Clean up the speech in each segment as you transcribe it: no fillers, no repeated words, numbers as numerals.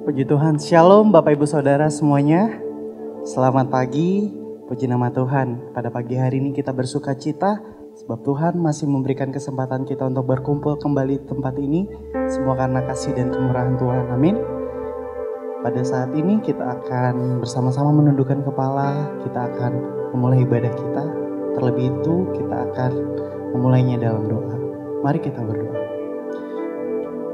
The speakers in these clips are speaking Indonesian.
Puji Tuhan, Shalom Bapak Ibu Saudara semuanya. Selamat pagi, puji nama Tuhan. Pada pagi hari ini kita bersuka cita sebab Tuhan masih memberikan kesempatan kita untuk berkumpul kembali di tempat ini. Semua karena kasih dan kemurahan Tuhan, amin. Pada saat ini kita akan bersama-sama menundukkan kepala, kita akan memulai ibadah kita. Terlebih itu kita akan memulainya dalam doa. Mari kita berdoa.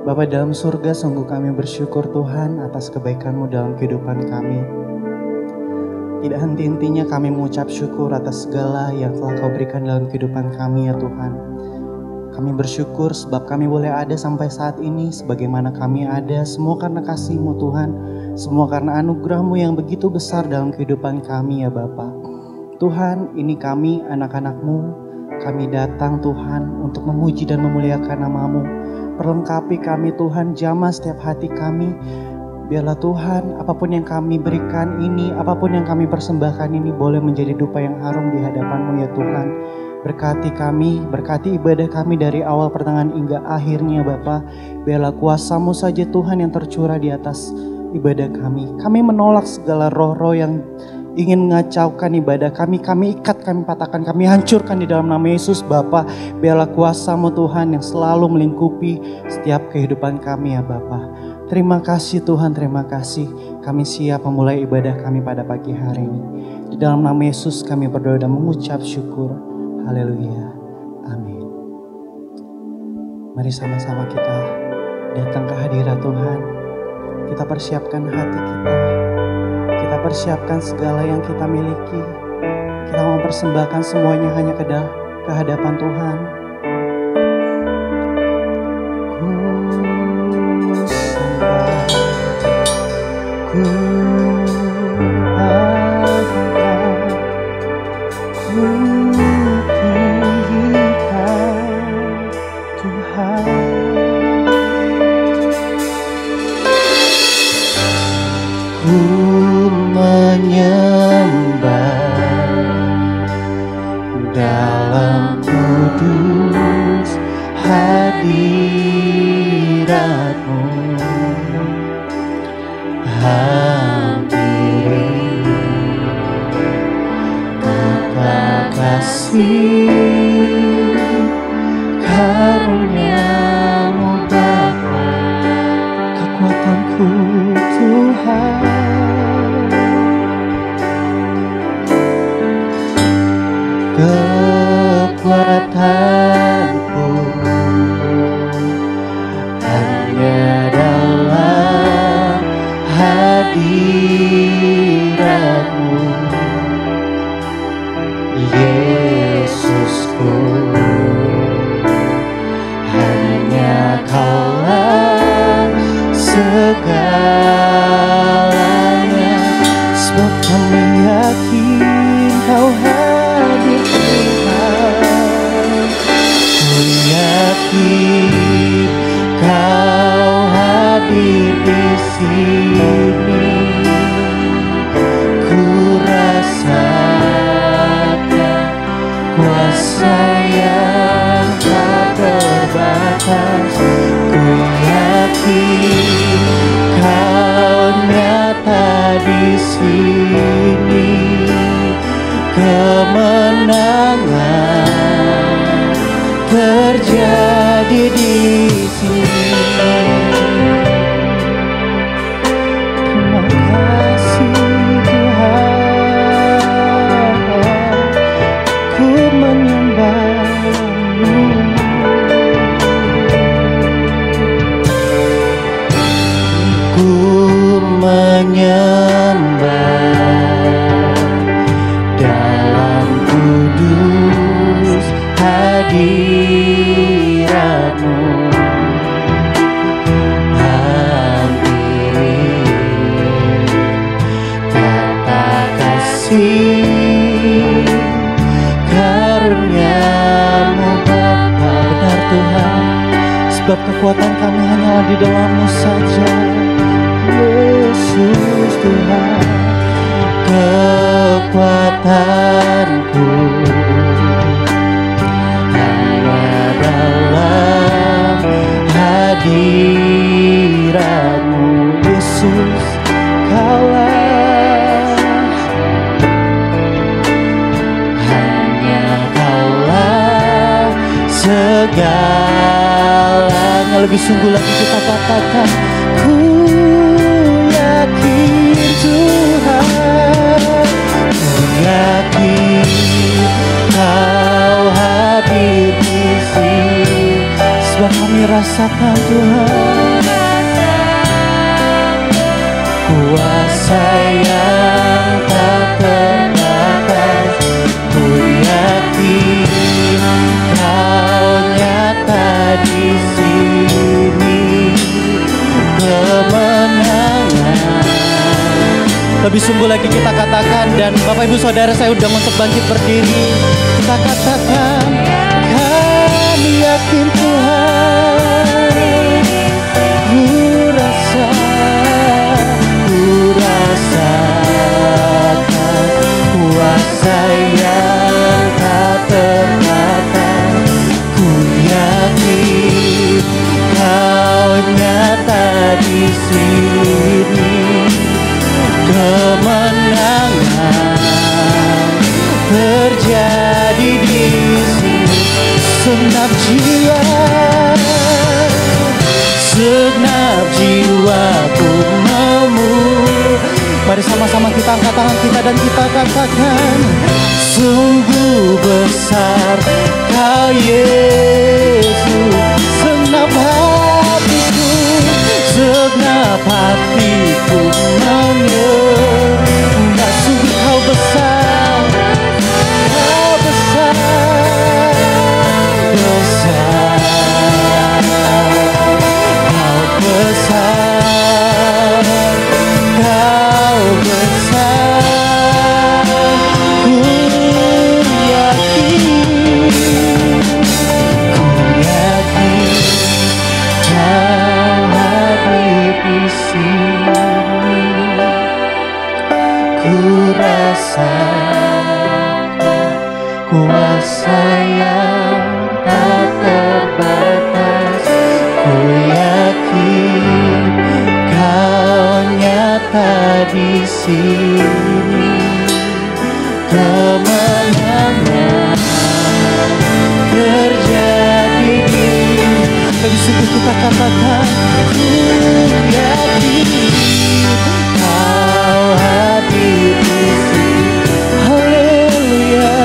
Bapa dalam surga, sungguh kami bersyukur Tuhan atas kebaikan-Mu dalam kehidupan kami. Tidak henti-hentinya kami mengucap syukur atas segala yang telah Kau berikan dalam kehidupan kami ya Tuhan. Kami bersyukur sebab kami boleh ada sampai saat ini sebagaimana kami ada. Semua karena kasih-Mu Tuhan, semua karena anugerah-Mu yang begitu besar dalam kehidupan kami ya Bapa. Tuhan, ini kami anak-anak-Mu, kami datang Tuhan untuk memuji dan memuliakan nama-Mu. Perlengkapi kami Tuhan, jamah setiap hati kami. Biarlah Tuhan, apapun yang kami berikan ini, apapun yang kami persembahkan ini boleh menjadi dupa yang harum di hadapan-Mu ya Tuhan. Berkati kami, berkati ibadah kami dari awal pertengahan hingga akhirnya Bapa. Biarlah kuasa-Mu saja Tuhan yang tercurah di atas ibadah kami. Kami menolak segala roh-roh yang ingin mengacaukan ibadah kami ikat, kami patahkan, kami hancurkan di dalam nama Yesus Bapa. Biarlah kuasa-Mu Tuhan yang selalu melingkupi setiap kehidupan kami ya Bapa. Terima kasih Tuhan, terima kasih. Kami siap memulai ibadah kami pada pagi hari ini. Di dalam nama Yesus kami berdoa dan mengucap syukur. Haleluya. Amin. Mari sama-sama kita datang ke hadirat Tuhan. Kita persiapkan hati kita. Kita persiapkan segala yang kita miliki. Kita mempersembahkan semuanya hanya ke hadapan Tuhan. Ku agungkan, ku tinggikan Tuhan. Ku menyembah dalam kudus hadirat-Mu. Hampiri Bapa kasih karunia-Mu Bapa, kekuatanku Tuhan. Kekuatanku hanya dalam hadirat-Mu, Yesusku. Hanya Kaulah segalanya, sebab kami yakin Kau hadir Tuhan. Ku yakin Kau hadir di sini. Ku rasakan kuasa yang tak terbatas. Ku yakin Kau nyata di sini. Kemenangan terjadi di sini. Terima kasih Tuhan, ku menyembah-Mu. Ku menyembah dalam kudus hadirat-Mu. Hampiri tata kasih karunia-Mu Bapa. Benar Tuhan, sebab kekuatan kami hanyalah di dalam-Mu saja, Yesus Tuhan. Kekuatanku hanya dalam hadirat-Mu Yesus. segalanya. Lebih sungguh lagi kita katakan, ku yakin Tuhan, ku yakin Kau hadir di sini. Sebab kami rasakan Tuhan kuasa yang tak terbatas. Ku yakin Kau nyata di sini, kemenangan. Lebih sungguh lagi kita katakan, dan Bapak Ibu Saudara saya undang untuk bangkit berdiri. Kita katakan, kami yakin Tuhan, ku rasakan kuasa yang tak terbatas. Ku yakin Kau nyata di sini, kemenangan terjadi di sini. Segenap jiwaku memuji. Mari sama-sama kita angkat tangan kita dan kita katakan, sungguh besar Kau Yesus. Segenap hatiku menyembah. Sungguh Kau besar, Kau besar, besar, Kau besar, Kau besar. Ku yakin Kau hadir di sini. Ku rasakan kuasa yang tak terbatas. Ku yakin Kau nyata di sini, kemenangan terjadi di sini. Lebih sungguh kita katakan, ku yakin Kau hadir di sini. Haleluya.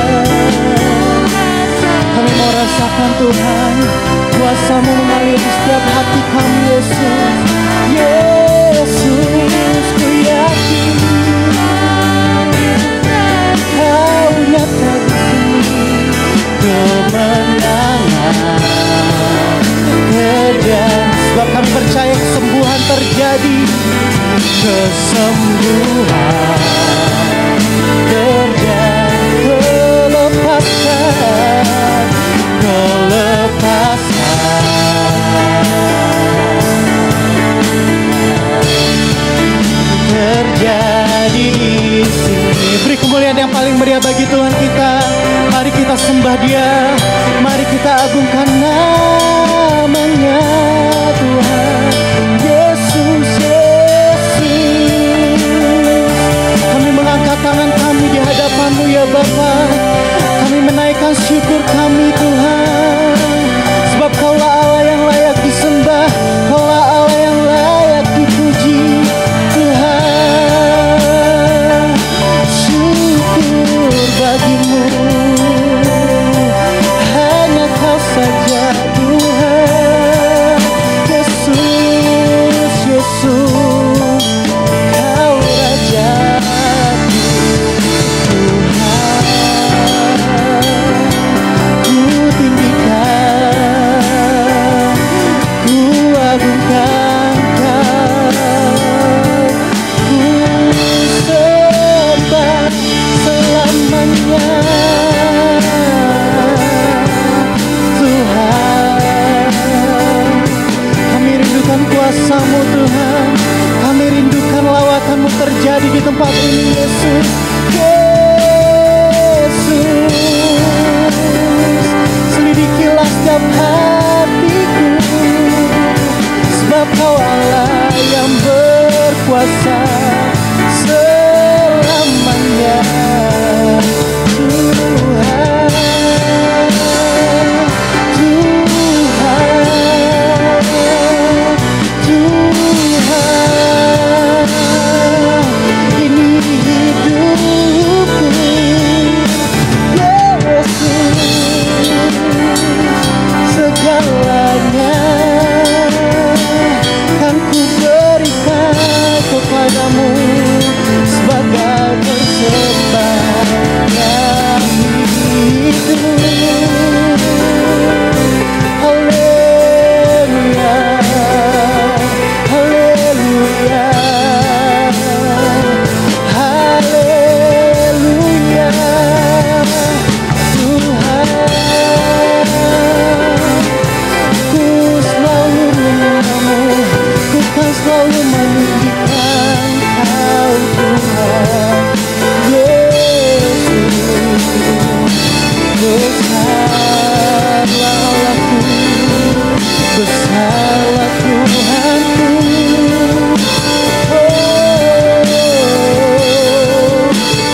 Kami mau rasakan Tuhan, kuasa-Mu mengalir di setiap hati kami Yesus. Yesus, ku yakin Kau nyata di sini, kemenangan terjadi. Sebab kami percaya kesembuhan terjadi, kesembuhan terjadi, kelepasan terjadi di sini. Beri kemuliaan yang paling meriah bagi Tuhan kita. Mari kita sembah Dia, mari kita agungkan nama-Nya Tuhan Yesus. Kami mengangkat tangan kami di hadapan-Mu ya Bapa. Kami menaikkan syukur kami Tuhan, sebab Kaulah Allah yang layak disembah, Kaulah Allah yang layak dipuji Tuhan. Syukur bagi-Mu, hanya Kau saja Tuhan. Yesus, Yesus, Kau Raja kuasa-Mu Tuhan. Kami rindukan lawatan-Mu terjadi di tempat ini Yesus. Yesus, selidikilah setiap hatiku, sebab Kau Allah yang berkuasa selamanya Tuhan. meninggikan Kau Tuhan Yesus. Besarlah Allahku, besarlah Tuhanku. Oh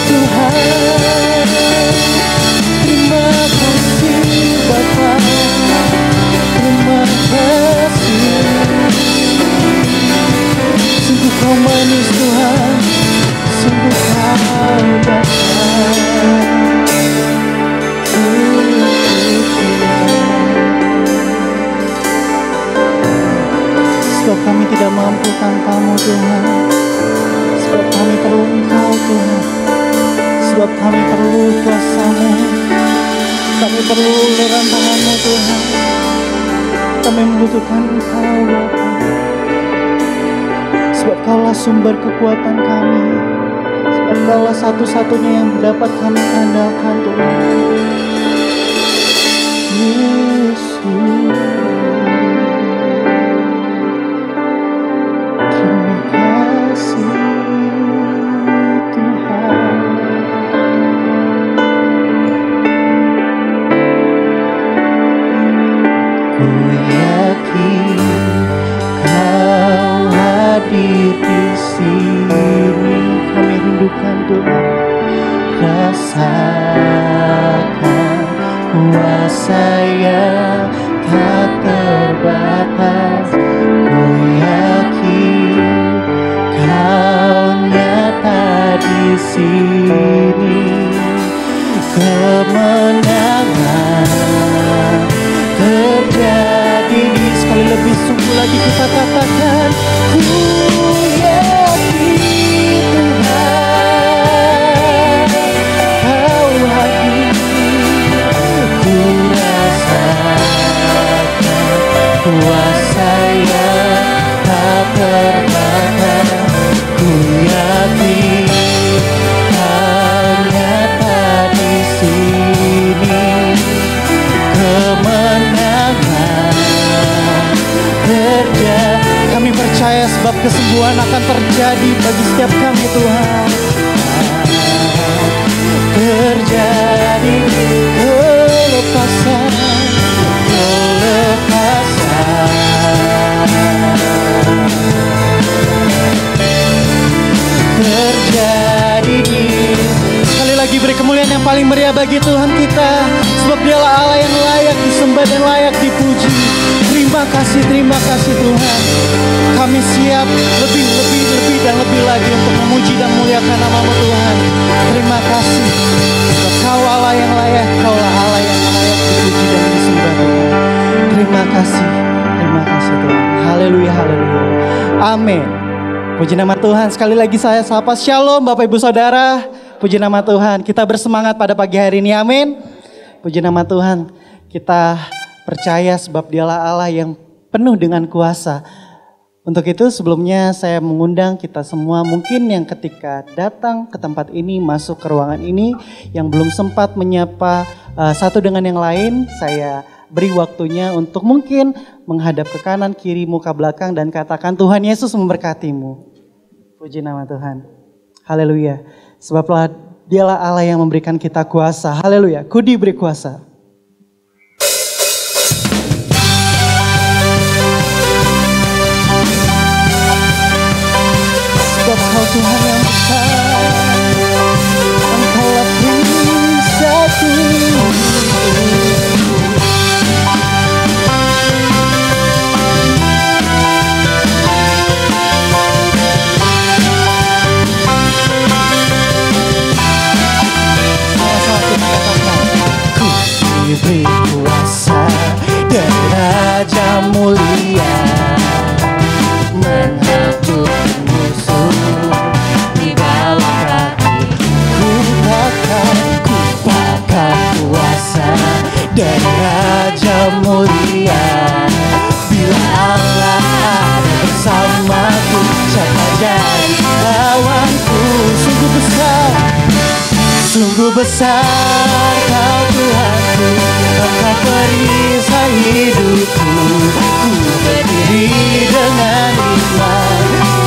Tuhan, terima kasih Bapa, terima kasih. Sungguh Kau manis Tuhan, sungguh Kau datang. Sebab kami tidak mampu tanpa-Mu Tuhan. Sebab kami perlu Engkau Tuhan. Sebab kami perlu kuasa-Mu. Kami perlu uluran tangan-Mu Tuhan. Kami membutuhkan Engkau Bapa. Sebab Kaulah sumber kekuatan kami. Sebab Kaulah satu-satunya yang dapat kami andalkan Tuhan. Yesus. Hadir di sini, kami rindukan Tuhan. Rasakan kuasa yang tak terbatas. Ku yakin Kau nyata di sini. Kemenangan terjadi. Sekali lebih sungguh lagi kita katakan, ku yakin Tuhan Kau hadir. Ku rasakan kuasa yang tak terbatas. Ku yakin Kau nyata di sini. Kemenangan terjadi. Kami percaya sebab kesembuhan akan terjadi bagi setiap kami Tuhan. Terjadi kelepasan, kelepasan. Terjadi. Sekali lagi beri kemuliaan yang paling meriah bagi Tuhan kita. Sebab Dialah Allah yang layak disembah dan layak dipuji. Terima kasih Tuhan. Kami siap lebih dan lebih lagi untuk memuji dan memuliakan nama-Mu Tuhan. Terima kasih. Sebab Kau Allah yang layak, Kaulah Allah yang layak dipuji dan disembah Tuhan. Terima kasih Tuhan. Haleluya, haleluya. Amin. Puji nama Tuhan. Sekali lagi saya sapa Shalom Bapak Ibu Saudara. Puji nama Tuhan. Kita bersemangat pada pagi hari ini. Amin. Puji nama Tuhan. Kita percaya sebab Dialah Allah yang penuh dengan kuasa. Untuk itu sebelumnya saya mengundang kita semua mungkin yang ketika datang ke tempat ini, masuk ke ruangan ini, yang belum sempat menyapa satu dengan yang lain, saya beri waktunya untuk mungkin menghadap ke kanan, kiri, muka belakang dan katakan Tuhan Yesus memberkatimu. Puji nama Tuhan. Haleluya. Sebablah Dialah Allah yang memberikan kita kuasa. Haleluya. Ku diberi kuasa. Engkau Tuhan yang besar, Engkaulah perisaiku. Ku diberi kuasa dan Raja mulia menghapus di dalam hatiku. Ku pakai kuasa dan Raja mulia. Bila Allah ada bersamaku, siapa jadi lawanku? Sungguh besar Kau Tuhanku, Engkau perisai hidupku. Ku berdiri dengan iman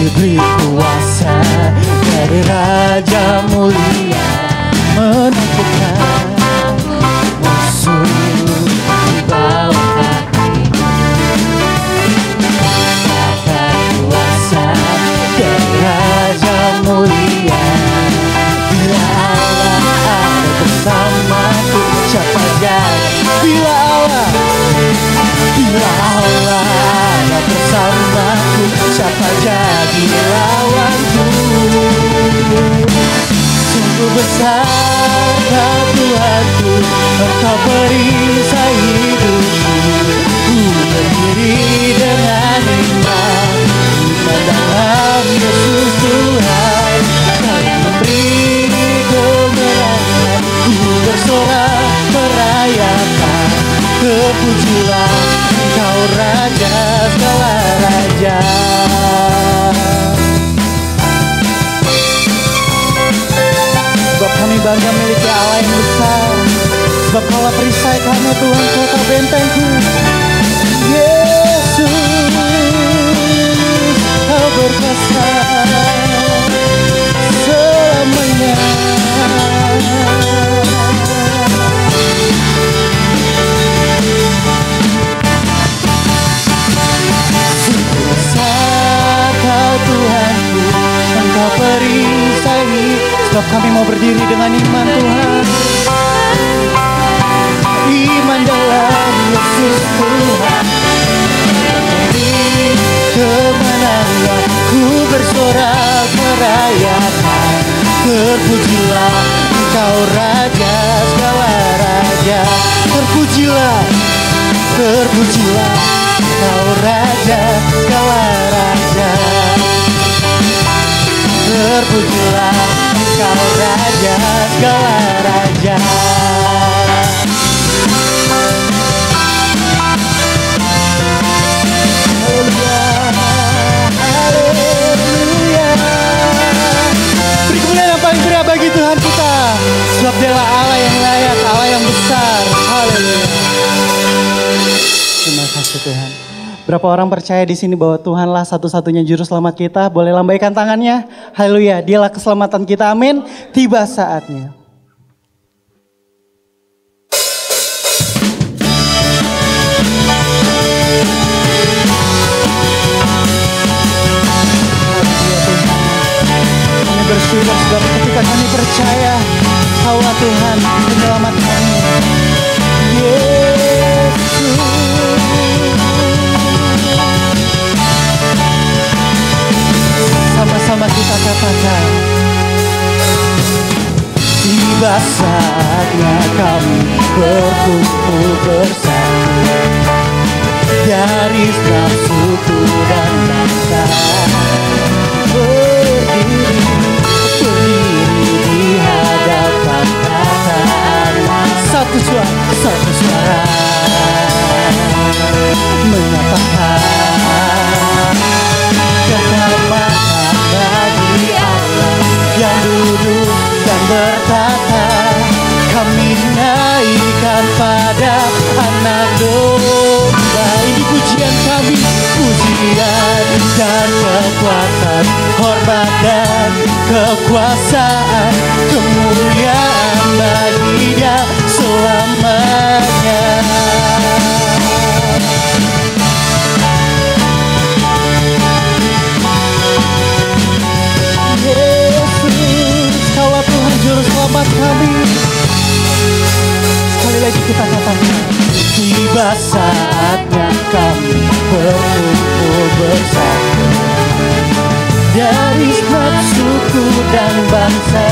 Diberi kuasa dari Raja Mulia, menaklukkan musuh di bawah kakimu. Dapat kuasa dari Raja Mulia, bila Allah ada bersamaku, siapa jadi? Bila Allah ada bersamaku, siapa jadi lawanku? Sungguh besar Kau Tuhanku, Engkau perisai hidupku. Ku berdiri dengan iman dalam Yesus Tuhan. Kau memberi kemenangan, ku bersorak merayakan. Terpujilah Engkau Raja segala raja. Sebab kami bangga miliki Allah yang besar. Sebab Kaulah perisai kami, Tuhan, Kota bentengku. Yesus, Kau berkuasa selamanya. Sungguh besar Kau Tuhanku, Engkau perisai. Sebab kami mau berdiri dengan iman, Tuhan. Iman dalam Yesus Tuhan. Beri kemenangan, ku bersorak merayakan. Terpujilah Engkau Raja segala raja. Terpujilah Engkau Raja segala raja. Terpujilah Engkau Raja segala raja. Haleluya. Beri kemuliaan yang paling berat bagi Tuhan kita, sebab Dialah Allah yang layak, Allah yang besar. Haleluya. Terima kasih Tuhan. Berapa orang percaya di sini bahwa Tuhanlah satu-satunya juru selamat kita? Boleh lambaikan tangannya. Haleluya, Dialah keselamatan kita. Amin. Tiba saatnya. Kami bersyukur sebab ketika kami percaya Kaulah Tuhan penyelamat kami. Yesus. Sama-sama kita katakan, tiba saatnya kami berkumpul bersama dari setiap suku dan bangsa. Berdiri di hadapan katakan, satu suara menyatakan keselamatan bagi Allah yang duduk dan bertata. Kami naikkan pada Anak Domba. Ini pujian kami, pujian dan kekuatan, hormat dan kekuasaan, kemuliaan bagi Dia selamanya. Yesus, Kaulah Tuhan juru selamat kami. Sekali lagi kita katakan, tiba saatnya kami berkumpul bersama dari setiap suku dan bangsa.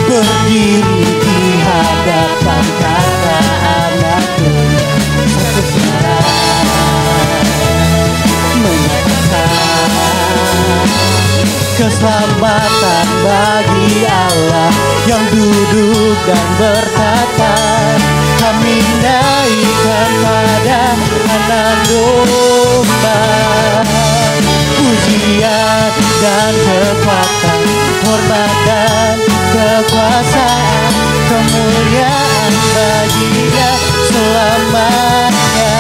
Berdiri di hadapan kata Anakku, satu suara menyatakan keselamatan bagi Allah yang duduk dan bertata. Kami naikkan pada Anak Domba. dan kekuatan, hormat dan kekuasaan, kemuliaan bagi Dia selamanya.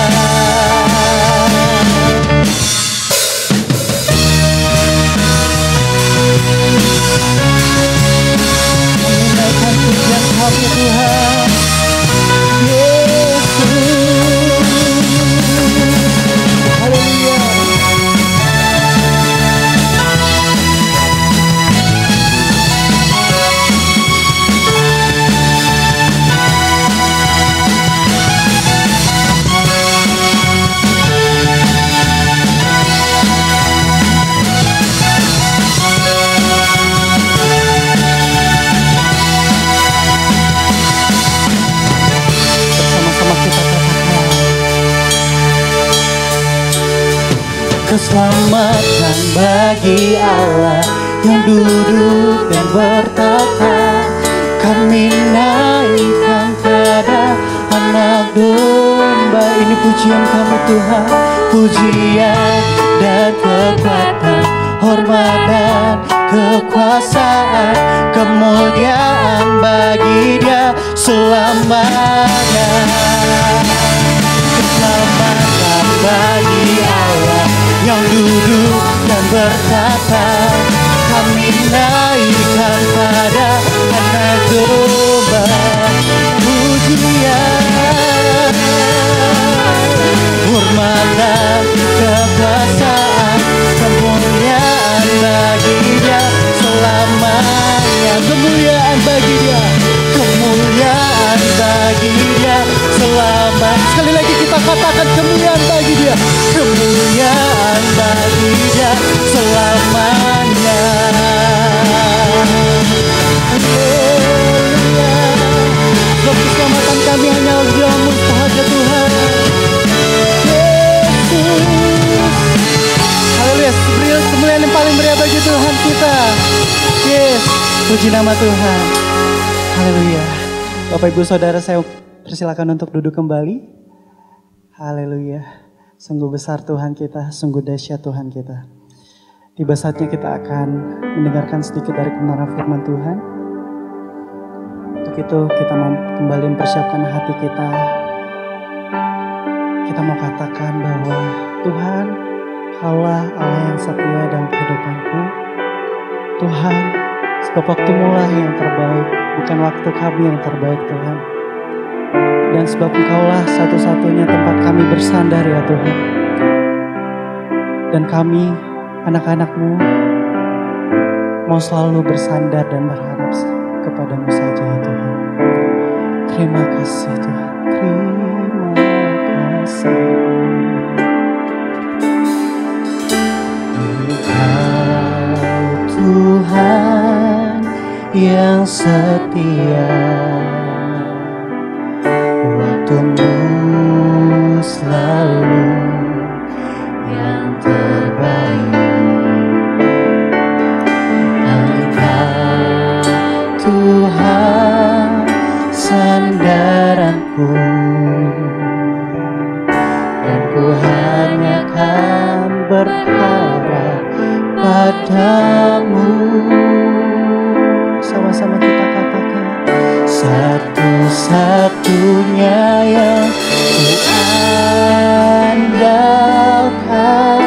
Menaikkan pujian Kami Tuhan Yesus. Haleluya. Keselamatan bagi Allah yang duduk dan bertata. Kami naikkan pada Anak Domba. Ini pujian kami Tuhan, pujian dan kekuatan, hormat dan kekuasaan, kemuliaan bagi Dia selamanya. Keselamatan bagi Allah yang duduk dan berkata, kami naikkan pada Anak Domba. Pujian, hormat dan kekuasaan, kemuliaan bagi Dia selamanya. Kemuliaan bagi Dia, kemuliaan bagi Dia selamanya. Sekali lagi kita katakan kemuliaan bagi Dia, kemuliaan bagi Dia selamanya. Haleluya. Sebab keselamatan kami hanya Dia-Mu sahaja Tuhan Yesus. Haleluya. Beri kemuliaan yang paling meriah bagi Tuhan kita. Yes, puji nama Tuhan. Haleluya. Bapak Ibu Saudara, saya persilakan untuk duduk kembali. Haleluya. Sungguh besar Tuhan kita, sungguh dahsyat Tuhan kita. Tiba saatnya kita akan mendengarkan sedikit dari kebenaran firman Tuhan. Untuk itu kita mau kembali mempersiapkan hati kita. Kita mau katakan bahwa Tuhan, Kaulah Allah yang setia dalam kehidupanku. Tuhan, sebab waktu-Mu lah yang terbaik, bukan waktu kami yang terbaik Tuhan. Dan sebab Engkaulah satu-satunya tempat kami bersandar ya Tuhan. Dan kami, anak-anak-Mu, mau selalu bersandar dan berharap kepada-Mu saja ya Tuhan. Terima kasih Tuhan, terima kasih. Engkau Tuhan yang setia, waktu-Mu selalu yang terbaik. Engkau Tuhan sandaranku, dan ku hanya akan berharap padamu. Sama-sama kita katakan, satu-satunya yang ku andalkan,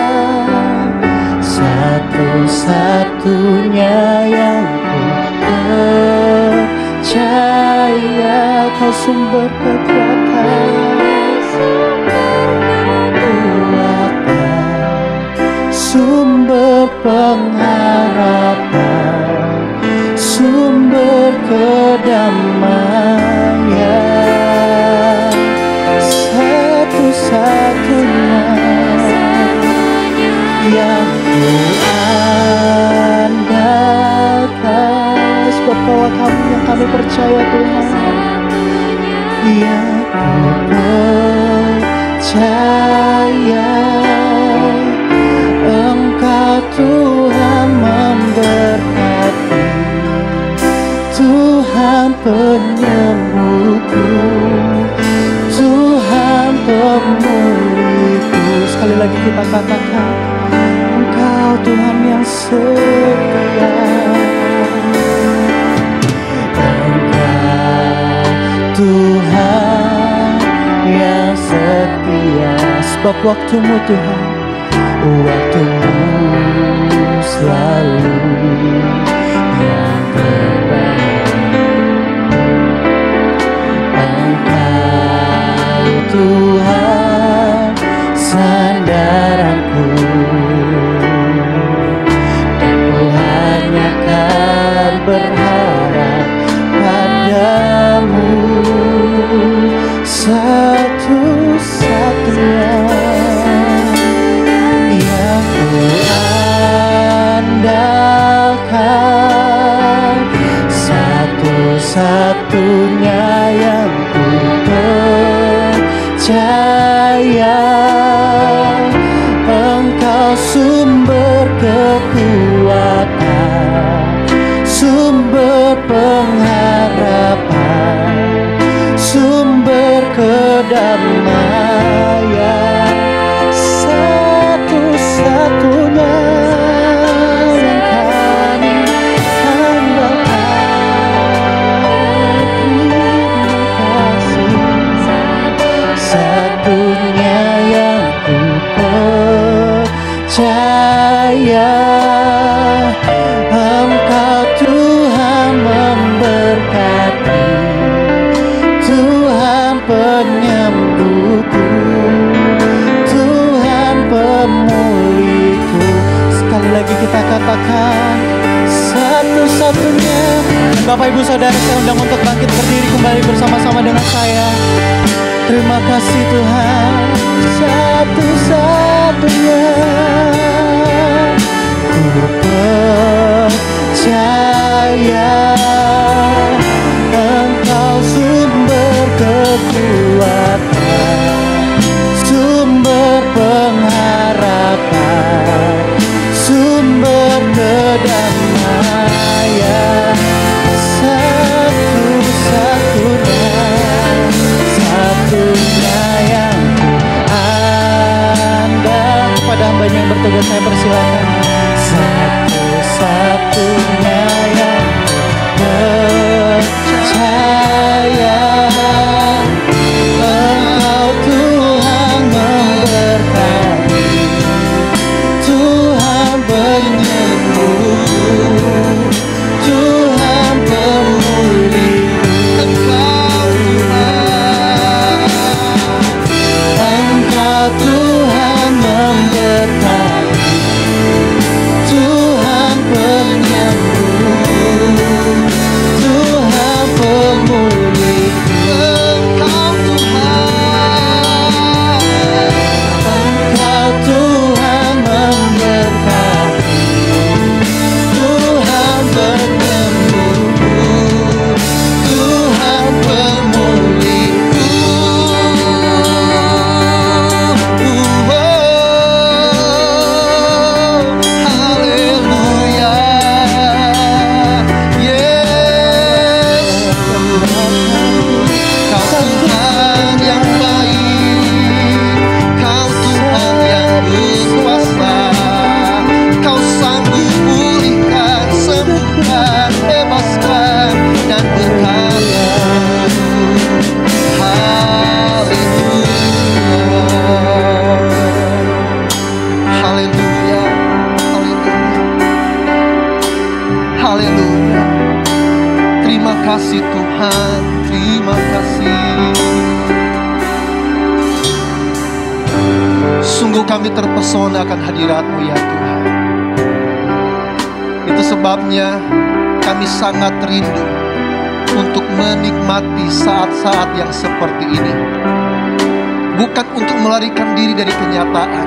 satu-satunya yang ku percaya. Kau sumber kekuatan, sumber pengharapan, sumber kedamaian, satu-satunya yang ku andalkan. Sebab Kaulah kami yang kami percaya Tuhan, yang ku percaya. Engkau Tuhan memberkati, Tuhan penyembuhku, Tuhan pemulihku. Sekali lagi kita katakan, Engkau Tuhan yang setia. sebab waktu-Mu Tuhan, waktu-Mu selalu yang terbaik. Engkau Tuhan sandaranku, dan ku hanya akan berharap padamu, satu-satunya yang ku andalkan, satu-satunya yang ku percaya. Engkau sumber kekuatan, sumber pengharapan, sumber kedamaian, satu-satunya yang kami andalkan. Terima kasih, satunya yang ku percaya. Engkau Tuhan memberkati, Tuhan penyembuhku, Tuhan pemulihku. Sekali lagi kita katakan, satu-satunya. Bapak Ibu Saudara, saya undang untuk bangkit berdiri kembali bersama-sama dengan saya. Terima kasih Tuhan, satu-satunya ku percaya. Engkau sumber kekuatan, sumber pengharapan, sumber kedamaian, satu-satunya, satunya yang ku andal. Kepada hamba-Nya yang bertugas saya persilakan, satu-satunya yang percaya. Engkau Tuhan memberkati, Tuhan penyembuh, Tuhan pemulih. Engkau Tuhan memberkati, Tuhan penyembuh, Tuhan pemulih. Engkau Tuhan memberkati, Tuhan penyembuh, Tuhan pemulihku. Haleluya, yes. Kau Tuhan yang baik, Kau Tuhan yang berkuasa, Kau sanggup pulihkan, sembuhkan, bebaskan, dan berkarya. Haleluya, haleluya, haleluya, haleluya. Terima kasih Tuhan, terima kasih. Sungguh kami terpesona akan hadirat-Mu ya Tuhan. Itu sebabnya kami sangat rindu untuk menikmati saat-saat yang seperti ini. Bukan untuk melarikan diri dari kenyataan,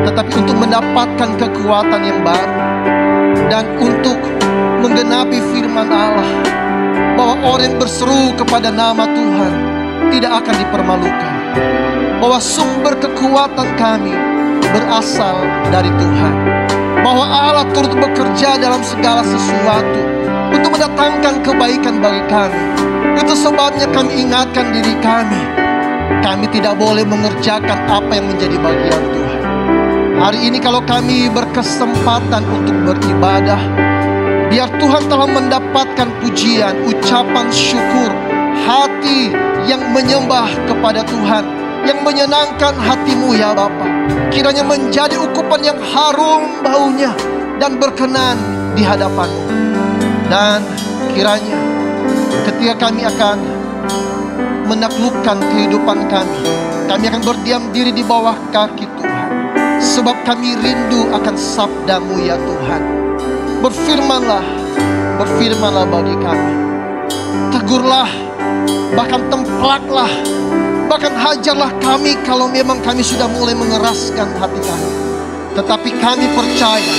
tetapi untuk mendapatkan kekuatan yang baru, dan untuk menggenapi firman Allah, bahwa orang yang berseru kepada nama Tuhan tidak akan dipermalukan, bahwa sumber kekuatan kami berasal dari Tuhan, bahwa Allah turut bekerja dalam segala sesuatu untuk mendatangkan kebaikan bagi kami. Itu sebabnya kami ingatkan diri kami tidak boleh mengerjakan apa yang menjadi bagian Tuhan. Hari ini kalau kami berkesempatan untuk beribadah, biar Tuhan telah mendapatkan pujian, ucapan syukur, hati yang menyembah kepada Tuhan, yang menyenangkan hatimu ya Bapa. Kiranya menjadi ukupan yang harum baunya dan berkenan di hadapan-Mu. Dan kiranya ketika kami akan menaklukkan kehidupan kami akan berdiam diri di bawah kaki Tuhan. Sebab kami rindu akan sabda-Mu ya Tuhan. Berfirmanlah bagi kami. Tegurlah, bahkan templaklah, bahkan hajarlah kami kalau memang kami sudah mulai mengeraskan hati kami. Tetapi kami percaya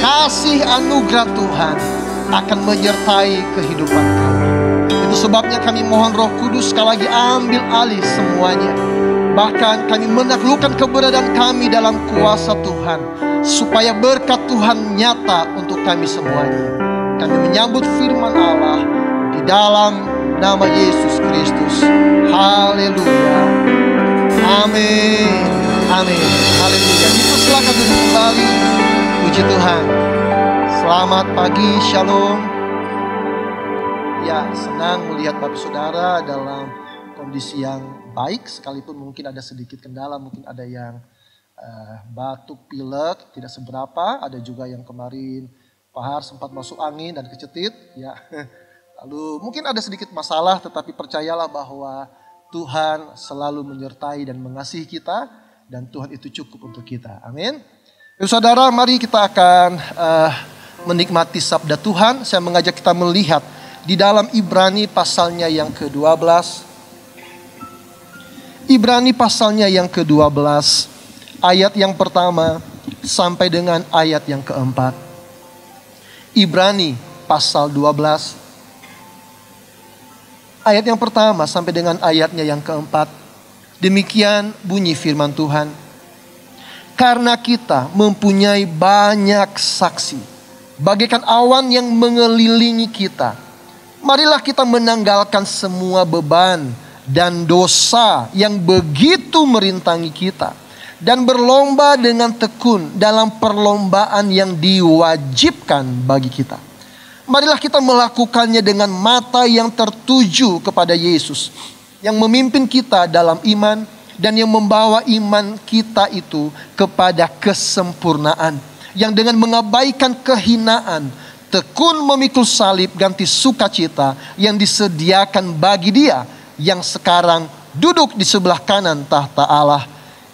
kasih anugerah Tuhan akan menyertai kehidupan kami. Itu sebabnya kami mohon Roh Kudus sekali lagi ambil alih semuanya. Bahkan kami menaklukkan keberadaan kami dalam kuasa Tuhan, supaya berkat Tuhan nyata untuk kami semuanya. Kami menyambut firman Allah di dalam nama Yesus Kristus. Haleluya. Amin. Amin. Haleluya. Itu silakan duduk kembali. Puji Tuhan. Selamat pagi. Shalom. Ya, senang melihat Bapak Saudara dalam kondisi yang baik, sekalipun mungkin ada sedikit kendala, mungkin ada yang batuk pilek tidak seberapa, ada juga yang kemarin Pahar sempat masuk angin dan kecetit ya. Lalu mungkin ada sedikit masalah, tetapi percayalah bahwa Tuhan selalu menyertai dan mengasihi kita, dan Tuhan itu cukup untuk kita. Amin. Saudara, mari kita akan menikmati sabda Tuhan. Saya mengajak kita melihat di dalam Ibrani pasalnya yang ke-12. Ibrani pasalnya yang ke-12, ayat yang pertama sampai dengan ayat yang keempat. Ibrani pasal 12, ayat yang pertama sampai dengan ayatnya yang keempat. Demikian bunyi firman Tuhan. Karena kita mempunyai banyak saksi, bagaikan awan yang mengelilingi kita, marilah kita menanggalkan semua beban dan dosa yang begitu merintangi kita, dan berlomba dengan tekun dalam perlombaan yang diwajibkan bagi kita. Marilah kita melakukannya dengan mata yang tertuju kepada Yesus, yang memimpin kita dalam iman dan yang membawa iman kita itu kepada kesempurnaan, yang dengan mengabaikan kehinaan tekun memikul salib ganti sukacita yang disediakan bagi Dia yang sekarang duduk di sebelah kanan tahta Allah.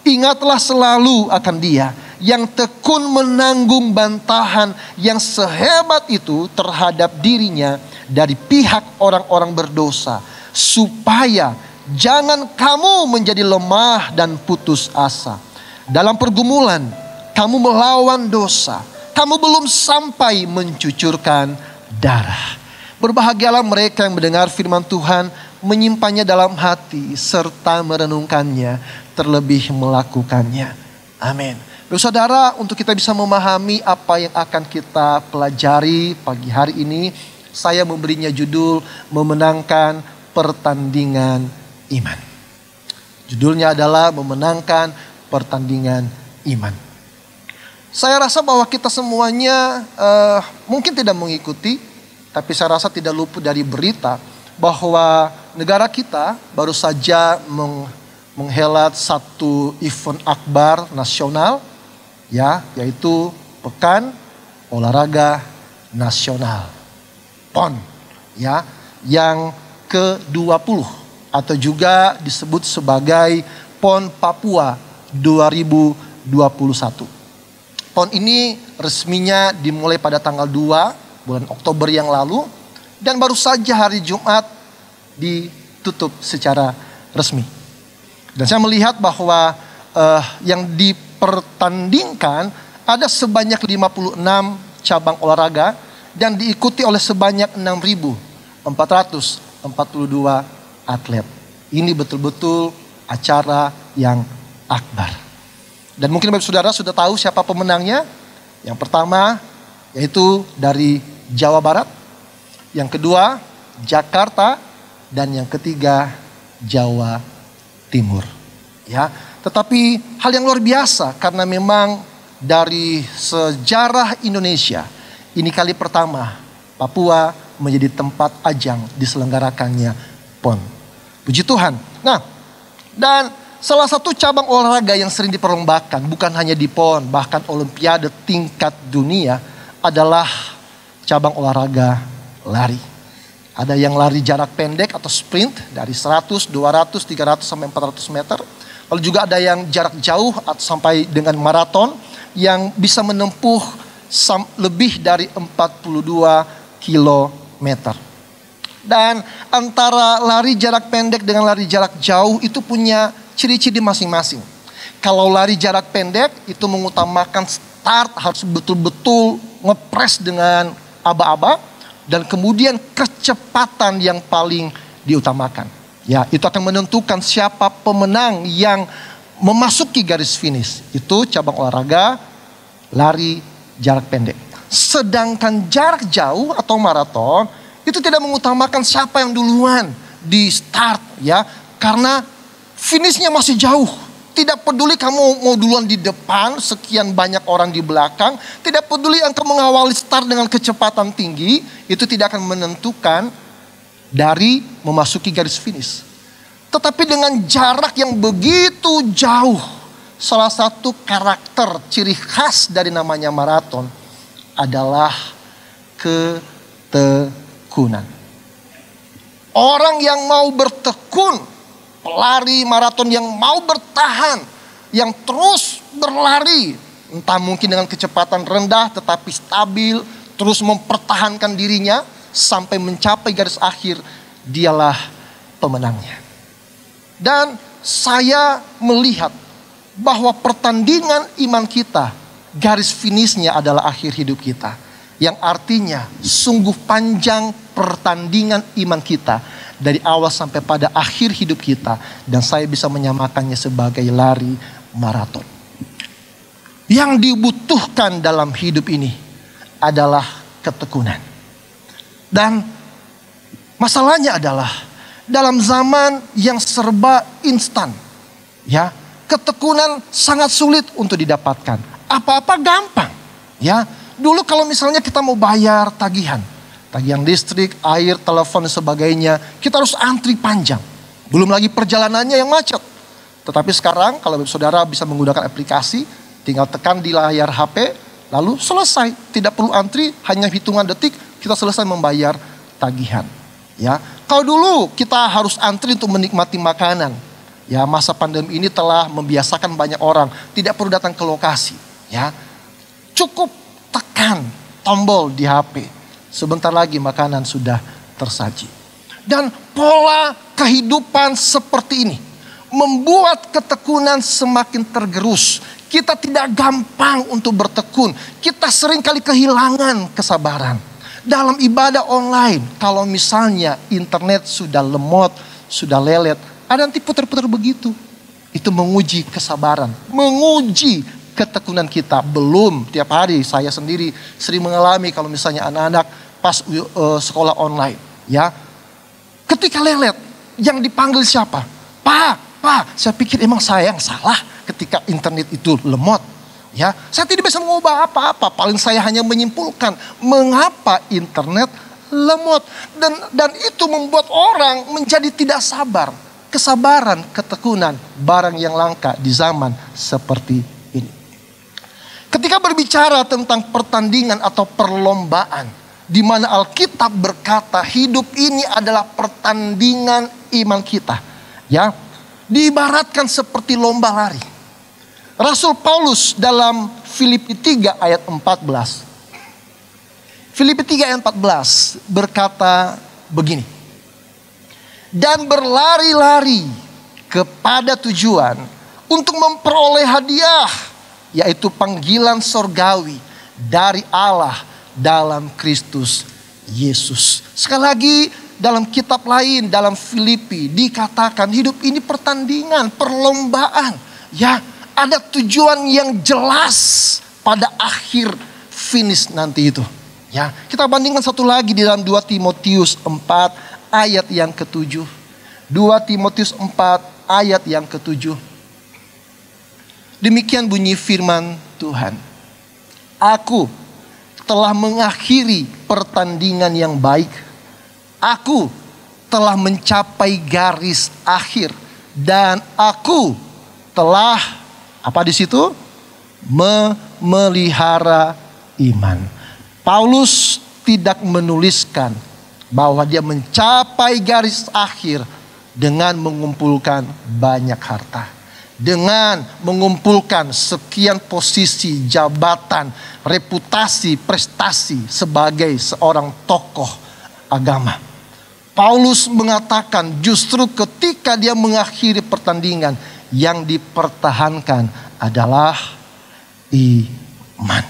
Ingatlah selalu akan Dia yang tekun menanggung bantahan yang sehebat itu terhadap dirinya dari pihak orang-orang berdosa, supaya jangan kamu menjadi lemah dan putus asa. Dalam pergumulan kamu melawan dosa, kamu belum sampai mencucurkan darah. Berbahagialah mereka yang mendengar firman Tuhan, menyimpannya dalam hati, serta merenungkannya, terlebih melakukannya. Amin. Saudara, untuk kita bisa memahami apa yang akan kita pelajari pagi hari ini, saya memberinya judul Memenangkan Pertandingan Iman. Judulnya adalah Memenangkan Pertandingan Iman. Saya rasa bahwa kita semuanya mungkin tidak mengikuti, tapi saya rasa tidak luput dari berita bahwa negara kita baru saja menghelat satu event akbar nasional, ya, yaitu Pekan Olahraga Nasional PON, ya, yang ke-20 atau juga disebut sebagai PON Papua 2021. PON ini resminya dimulai pada tanggal 2 bulan Oktober yang lalu, dan baru saja hari Jumat ditutup secara resmi. Dan saya melihat bahwa yang dipertandingkan ada sebanyak 56 cabang olahraga dan diikuti oleh sebanyak 6.442 atlet. Ini betul-betul acara yang akbar. Dan mungkin Bapak Saudara sudah tahu siapa pemenangnya. Yang pertama yaitu dari Jawa Barat, yang kedua Jakarta, dan yang ketiga Jawa Timur. Ya, tetapi hal yang luar biasa karena memang dari sejarah Indonesia ini kali pertama Papua menjadi tempat ajang diselenggarakannya PON. Puji Tuhan. Nah, dan salah satu cabang olahraga yang sering diperlombakan, bukan hanya di PON, bahkan olimpiade tingkat dunia, adalah cabang olahraga lari. Ada yang lari jarak pendek atau sprint dari 100, 200, 300 sampai 400 meter. Lalu juga ada yang jarak jauh atau sampai dengan maraton yang bisa menempuh lebih dari 42 kilometer. Dan antara lari jarak pendek dengan lari jarak jauh itu punya ciri-ciri masing-masing. Kalau lari jarak pendek itu mengutamakan start, harus betul-betul ngepres dengan aba-aba. Dan kemudian kecepatan yang paling diutamakan. Ya, itu akan menentukan siapa pemenang yang memasuki garis finish. Itu cabang olahraga lari jarak pendek. Sedangkan jarak jauh atau maraton itu tidak mengutamakan siapa yang duluan di start, ya, karena finishnya masih jauh. Tidak peduli kamu mau duluan di depan, sekian banyak orang di belakang. Tidak peduli engkau mengawali start dengan kecepatan tinggi. Itu tidak akan menentukan dari memasuki garis finish. Tetapi dengan jarak yang begitu jauh, salah satu karakter ciri khas dari namanya maraton adalah ketekunan. Orang yang mau bertekun, pelari maraton yang mau bertahan, yang terus berlari, entah mungkin dengan kecepatan rendah tetapi stabil, terus mempertahankan dirinya sampai mencapai garis akhir, dialah pemenangnya. Dan saya melihat bahwa pertandingan iman kita, garis finishnya adalah akhir hidup kita. Yang artinya sungguh panjang pertandingan iman kita dari awal sampai pada akhir hidup kita. Dan saya bisa menyamakannya sebagai lari maraton. Yang dibutuhkan dalam hidup ini adalah ketekunan. Dan masalahnya adalah dalam zaman yang serba instan, ya, ketekunan sangat sulit untuk didapatkan. Apa-apa gampang, ya. Dulu kalau misalnya kita mau bayar tagihan listrik, air, telepon dan sebagainya, kita harus antri panjang. Belum lagi perjalanannya yang macet. Tetapi sekarang kalau saudara bisa menggunakan aplikasi, tinggal tekan di layar HP, lalu selesai. Tidak perlu antri, hanya hitungan detik kita selesai membayar tagihan. Ya, kalau dulu kita harus antri untuk menikmati makanan, ya, masa pandemi ini telah membiasakan banyak orang tidak perlu datang ke lokasi. Ya, cukup tekan tombol di HP. Sebentar lagi makanan sudah tersaji. Dan pola kehidupan seperti ini membuat ketekunan semakin tergerus. Kita tidak gampang untuk bertekun. Kita seringkali kehilangan kesabaran. Dalam ibadah online, kalau misalnya internet sudah lemot, sudah lelet, ada nanti putar-putar begitu. Itu menguji kesabaran, menguji ketekunan kita. Belum tiap hari saya sendiri sering mengalami kalau misalnya anak-anak pas sekolah online, ya, ketika lelet, yang dipanggil siapa? Pak, saya pikir emang saya yang salah ketika internet itu lemot. Ya, saya tidak bisa mengubah apa-apa. Paling saya hanya menyimpulkan mengapa internet lemot. Dan itu membuat orang menjadi tidak sabar. Kesabaran, ketekunan, barang yang langka di zaman seperti ini. Ketika berbicara tentang pertandingan atau perlombaan, di mana Alkitab berkata hidup ini adalah pertandingan iman kita. Ya, diibaratkan seperti lomba lari. Rasul Paulus dalam Filipi 3 ayat 14. Filipi 3 ayat 14 berkata begini. Dan berlari-lari kepada tujuan untuk memperoleh hadiah, yaitu panggilan sorgawi dari Allah dalam Kristus Yesus. Sekali lagi dalam kitab lain, dalam Filipi dikatakan hidup ini pertandingan, perlombaan. Ya, ada tujuan yang jelas pada akhir finish nanti itu. Ya, kita bandingkan satu lagi di dalam 2 Timotius 4 ayat yang ke-7. 2 Timotius 4 ayat yang ke-7. Demikian bunyi firman Tuhan. Aku telah mengakhiri pertandingan yang baik. Aku telah mencapai garis akhir. Dan aku telah apa di situ? Memelihara iman. Paulus tidak menuliskan bahwa dia mencapai garis akhir dengan mengumpulkan banyak harta, dengan mengumpulkan sekian posisi, jabatan, reputasi, prestasi sebagai seorang tokoh agama. Paulus mengatakan justru ketika dia mengakhiri pertandingan, yang dipertahankan adalah iman.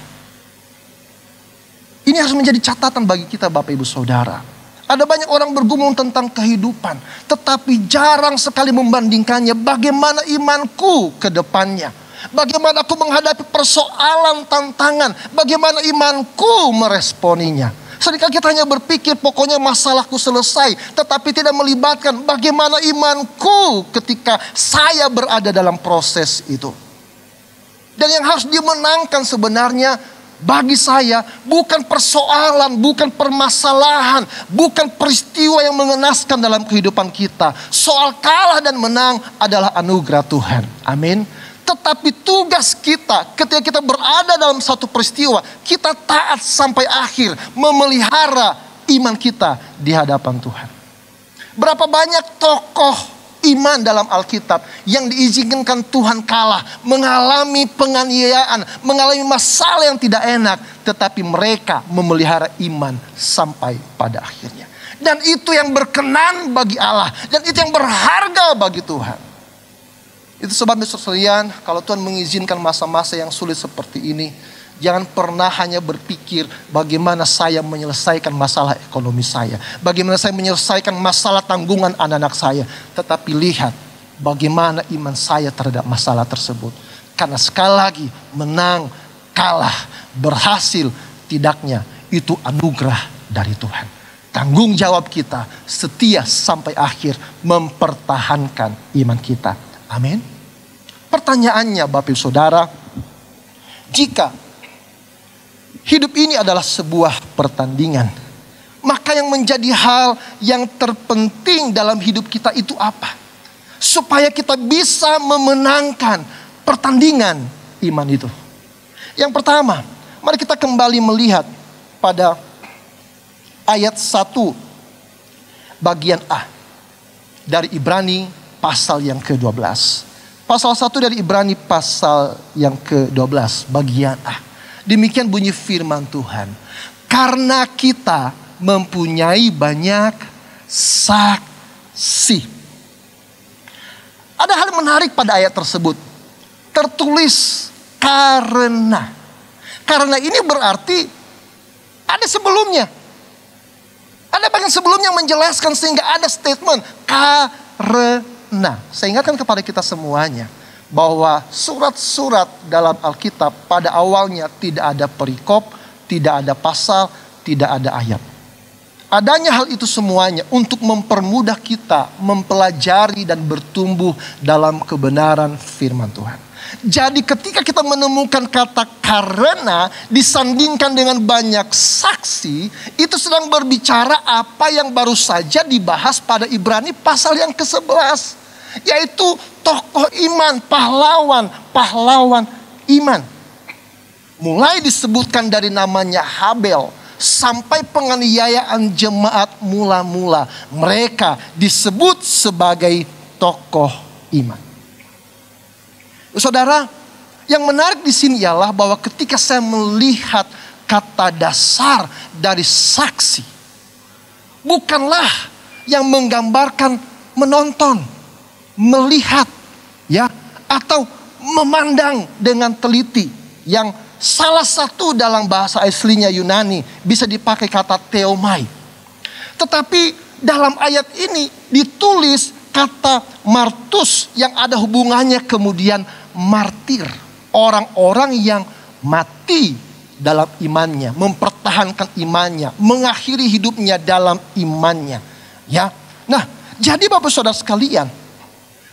Ini harus menjadi catatan bagi kita Bapak Ibu Saudara. Ada banyak orang bergumul tentang kehidupan, tetapi jarang sekali membandingkannya bagaimana imanku ke depannya. Bagaimana aku menghadapi persoalan, tantangan, bagaimana imanku meresponinya. Seringkali kita hanya berpikir pokoknya masalahku selesai, tetapi tidak melibatkan bagaimana imanku ketika saya berada dalam proses itu. Dan yang harus dimenangkan sebenarnya bagi saya bukan persoalan, bukan permasalahan, bukan peristiwa yang mengenaskan dalam kehidupan kita. Soal kalah dan menang adalah anugerah Tuhan. Amin. Tetapi tugas kita ketika kita berada dalam satu peristiwa, kita taat sampai akhir, memelihara iman kita di hadapan Tuhan. Berapa banyak tokoh iman dalam Alkitab yang diizinkan Tuhan kalah, mengalami penganiayaan, mengalami masalah yang tidak enak, tetapi mereka memelihara iman sampai pada akhirnya. Dan itu yang berkenan bagi Allah, dan itu yang berharga bagi Tuhan. Itu sebabnya sekalian, kalau Tuhan mengizinkan masa-masa yang sulit seperti ini, jangan pernah hanya berpikir bagaimana saya menyelesaikan masalah ekonomi saya, bagaimana saya menyelesaikan masalah tanggungan anak-anak saya. Tetapi lihat bagaimana iman saya terhadap masalah tersebut. Karena sekali lagi, menang, kalah, berhasil, tidaknya, itu anugerah dari Tuhan. Tanggung jawab kita setia sampai akhir mempertahankan iman kita. Amin. Pertanyaannya Bapak Ibu Saudara, jika hidup ini adalah sebuah pertandingan, maka yang menjadi hal yang terpenting dalam hidup kita itu apa? Supaya kita bisa memenangkan pertandingan iman itu. Yang pertama, mari kita kembali melihat pada ayat 1 bagian A dari Ibrani pasal yang ke-12. Pasal 1 dari Ibrani pasal yang ke-12 bagian A. Demikian bunyi firman Tuhan. Karena kita mempunyai banyak saksi. Ada hal menarik pada ayat tersebut. Tertulis karena. Karena ini berarti ada sebelumnya. Ada bagian sebelumnya yang menjelaskan sehingga ada statement karena. Saya ingatkan kepada kita semuanya bahwa surat-surat dalam Alkitab pada awalnya tidak ada perikop, tidak ada pasal, tidak ada ayat. Adanya hal itu semuanya untuk mempermudah kita mempelajari dan bertumbuh dalam kebenaran firman Tuhan. Jadi ketika kita menemukan kata karena disandingkan dengan banyak saksi, itu sedang berbicara apa yang baru saja dibahas pada Ibrani pasal yang ke-11. Yaitu tokoh iman, pahlawan iman. Mulai disebutkan dari namanya Habel sampai penganiayaan jemaat mula-mula. Mereka disebut sebagai tokoh iman. Saudara, yang menarik di sini ialah bahwa ketika saya melihat kata dasar dari saksi, bukanlah yang menggambarkan menonton, melihat, ya, atau memandang dengan teliti. Yang salah satu dalam bahasa aslinya Yunani bisa dipakai kata theomai. Tetapi dalam ayat ini ditulis kata martus yang ada hubungannya kemudian martir. Orang-orang yang mati dalam imannya, mempertahankan imannya, mengakhiri hidupnya dalam imannya. Ya, nah, jadi Bapak Saudara sekalian,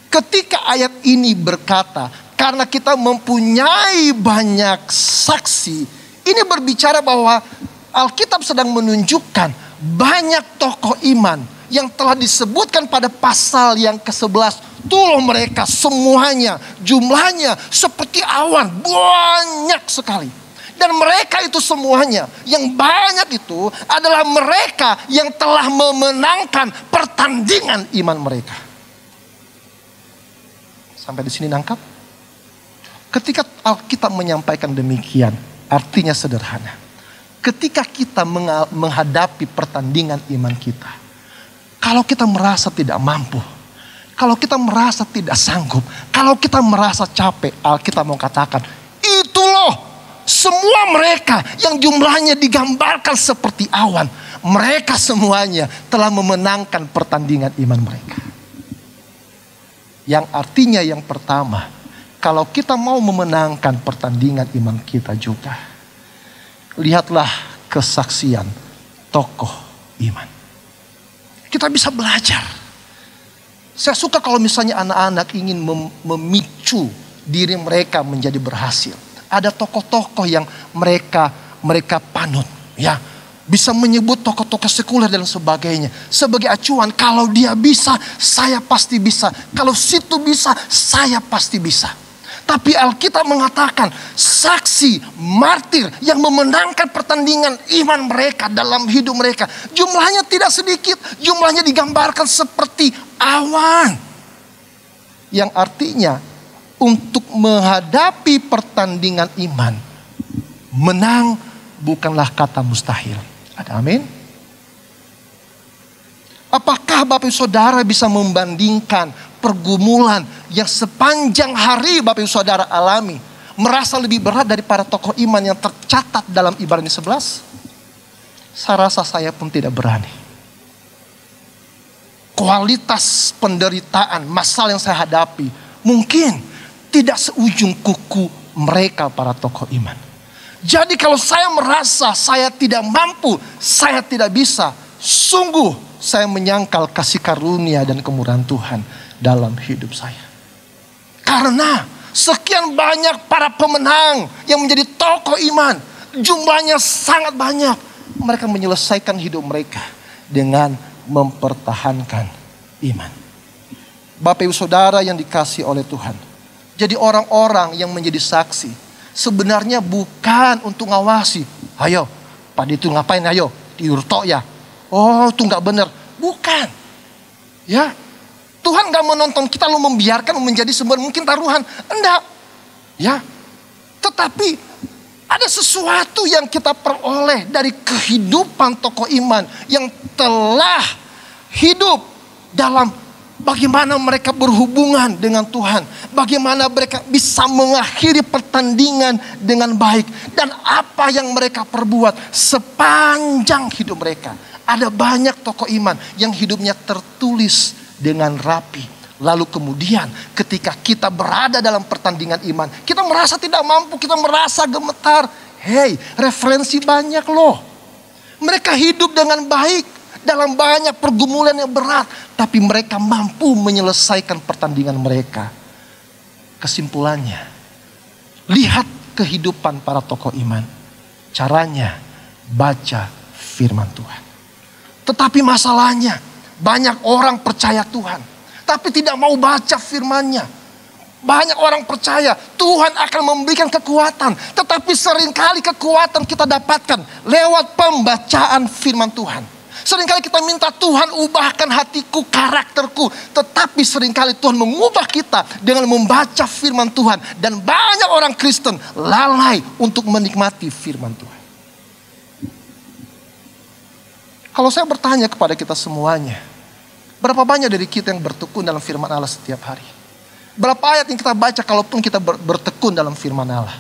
ketika ayat ini berkata, karena kita mempunyai banyak saksi, ini berbicara bahwa Alkitab sedang menunjukkan banyak tokoh iman yang telah disebutkan pada pasal yang ke-11 Betul mereka semuanya, jumlahnya seperti awan, banyak sekali. Dan mereka itu semuanya, yang banyak itu adalah mereka yang telah memenangkan pertandingan iman mereka. Sampai di sini nangkap? Ketika Alkitab menyampaikan demikian, artinya sederhana. Ketika kita menghadapi pertandingan iman kita, kalau kita merasa tidak mampu, kalau kita merasa tidak sanggup, kalau kita merasa capek, Alkitab mau katakan, itu loh semua mereka yang jumlahnya digambarkan seperti awan, mereka semuanya telah memenangkan pertandingan iman mereka. Yang artinya yang pertama, kalau kita mau memenangkan pertandingan iman kita juga, lihatlah kesaksian tokoh iman. Kita bisa belajar. Saya suka kalau misalnya anak-anak ingin memicu diri mereka menjadi berhasil. Ada tokoh-tokoh yang mereka panut, ya. Bisa menyebut tokoh-tokoh sekuler dan sebagainya sebagai acuan. Kalau dia bisa, saya pasti bisa. Kalau situ bisa, saya pasti bisa. Tapi Alkitab mengatakan saksi martir yang memenangkan pertandingan iman mereka dalam hidup mereka, jumlahnya tidak sedikit. Jumlahnya digambarkan seperti awan. Yang artinya untuk menghadapi pertandingan iman, menang bukanlah kata mustahil. Ada amin? Apakah Bapak Ibu Saudara bisa membandingkan pergumulan yang sepanjang hari Bapak Ibu Saudara alami, merasa lebih berat daripada tokoh iman yang tercatat dalam Ibrani 11? Saya rasa saya pun tidak berani. Kualitas penderitaan, masalah yang saya hadapi mungkin tidak seujung kuku mereka para tokoh iman. Jadi kalau saya merasa saya tidak mampu, saya tidak bisa, sungguh saya menyangkal kasih karunia dan kemurahan Tuhan dalam hidup saya. Karena sekian banyak para pemenang yang menjadi tokoh iman, jumlahnya sangat banyak. Mereka menyelesaikan hidup mereka dengan mempertahankan iman. Bapak Ibu Saudara yang dikasihi oleh Tuhan, jadi orang-orang yang menjadi saksi sebenarnya bukan untuk ngawasi. Ayo, Pak itu ngapain? Ayo, tidur tok ya. Oh, itu nggak benar. Bukan. Ya, Tuhan nggak menonton kita lalu membiarkan menjadi sumber mungkin taruhan. Enggak. Ya, tetapi ada sesuatu yang kita peroleh dari kehidupan tokoh iman yang telah hidup dalam bagaimana mereka berhubungan dengan Tuhan. Bagaimana mereka bisa mengakhiri pertandingan dengan baik. Dan apa yang mereka perbuat sepanjang hidup mereka. Ada banyak tokoh iman yang hidupnya tertulis dengan rapi. Lalu kemudian ketika kita berada dalam pertandingan iman, kita merasa tidak mampu, kita merasa gemetar. Hei, referensi banyak loh. Mereka hidup dengan baik dalam banyak pergumulan yang berat, tapi mereka mampu menyelesaikan pertandingan mereka. Kesimpulannya, lihat kehidupan para tokoh iman. Caranya baca firman Tuhan. Tetapi masalahnya, banyak orang percaya Tuhan, tapi tidak mau baca firman-Nya. Banyak orang percaya Tuhan akan memberikan kekuatan, tetapi seringkali kekuatan kita dapatkan lewat pembacaan firman Tuhan. Seringkali kita minta Tuhan ubahkan hatiku, karakterku. Tetapi seringkali Tuhan mengubah kita dengan membaca firman Tuhan. Dan banyak orang Kristen lalai untuk menikmati firman Tuhan. Kalau saya bertanya kepada kita semuanya, berapa banyak dari kita yang bertekun dalam firman Allah setiap hari? Berapa ayat yang kita baca kalaupun kita bertekun dalam firman Allah?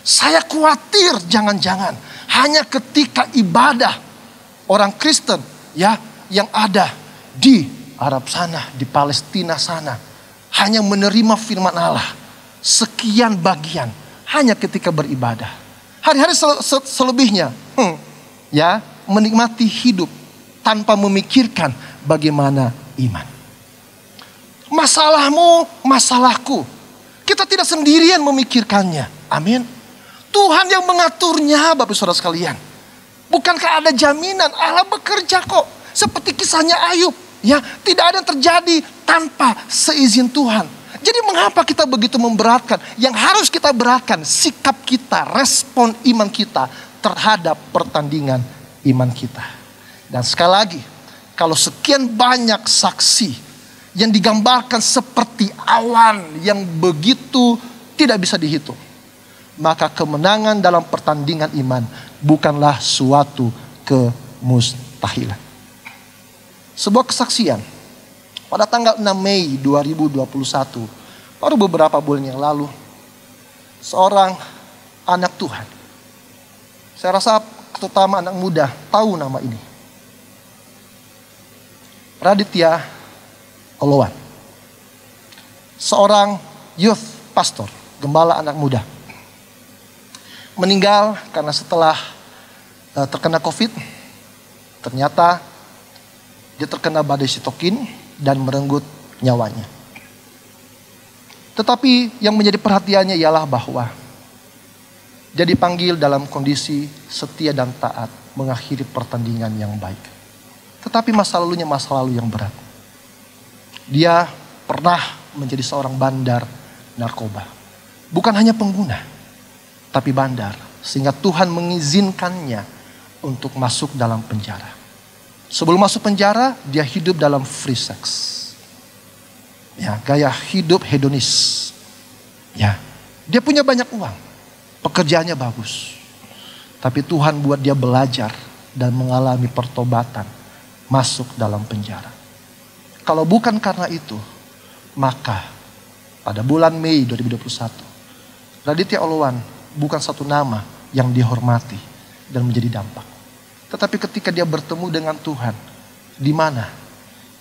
Saya khawatir jangan-jangan hanya ketika ibadah orang Kristen ya yang ada di Arab sana, di Palestina sana, hanya menerima firman Allah sekian bagian hanya ketika beribadah. Hari-hari selebihnya ya menikmati hidup tanpa memikirkan bagaimana iman. Masalahmu, masalahku, kita tidak sendirian memikirkannya. Amin. Tuhan yang mengaturnya, Bapak Saudara sekalian. Bukankah ada jaminan Allah bekerja kok? Seperti kisahnya Ayub, Ya, tidak ada yang terjadi tanpa seizin Tuhan. Jadi mengapa kita begitu memberatkan? Yang harus kita beratkan sikap kita, respon iman kita terhadap pertandingan iman kita. Dan sekali lagi, kalau sekian banyak saksi yang digambarkan seperti awan yang begitu tidak bisa dihitung, maka kemenangan dalam pertandingan iman bukanlah suatu kemustahilan. Sebuah kesaksian pada tanggal 6 Mei 2021, baru beberapa bulan yang lalu, seorang anak Tuhan, saya rasa terutama anak muda tahu nama ini, Raditya Oloan, seorang youth pastor, gembala anak muda, meninggal karena setelah terkena COVID, ternyata dia terkena badai sitokin dan merenggut nyawanya. Tetapi yang menjadi perhatiannya ialah bahwa dia dipanggil dalam kondisi setia dan taat mengakhiri pertandingan yang baik. Tetapi masa lalunya masa lalu yang berat. Dia pernah menjadi seorang bandar narkoba. Bukan hanya pengguna, tapi bandar. Sehingga Tuhan mengizinkannya untuk masuk dalam penjara. Sebelum masuk penjara, dia hidup dalam free sex. Ya, gaya hidup hedonis. Ya, dia punya banyak uang, pekerjaannya bagus. Tapi Tuhan buat dia belajar dan mengalami pertobatan, masuk dalam penjara. Kalau bukan karena itu, maka pada bulan Mei 2021, Raditya Oloan bukan satu nama yang dihormati dan menjadi dampak. Tetapi ketika dia bertemu dengan Tuhan, di mana?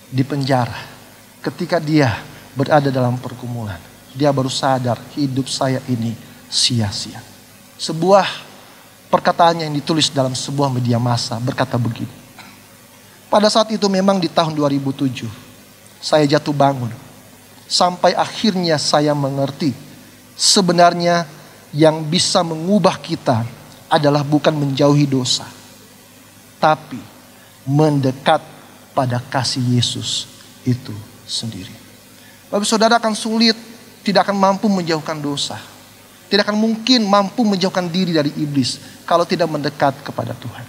Di penjara. Ketika dia berada dalam pergumulan, dia baru sadar hidup saya ini sia-sia. Sebuah perkataan yang ditulis dalam sebuah media massa berkata begini. Pada saat itu memang di tahun 2007, saya jatuh bangun. Sampai akhirnya saya mengerti, sebenarnya yang bisa mengubah kita adalah bukan menjauhi dosa, tapi mendekat pada kasih Yesus itu sendiri. Bapak saudara akan sulit, tidak akan mampu menjauhkan dosa. Tidak akan mungkin mampu menjauhkan diri dari iblis kalau tidak mendekat kepada Tuhan.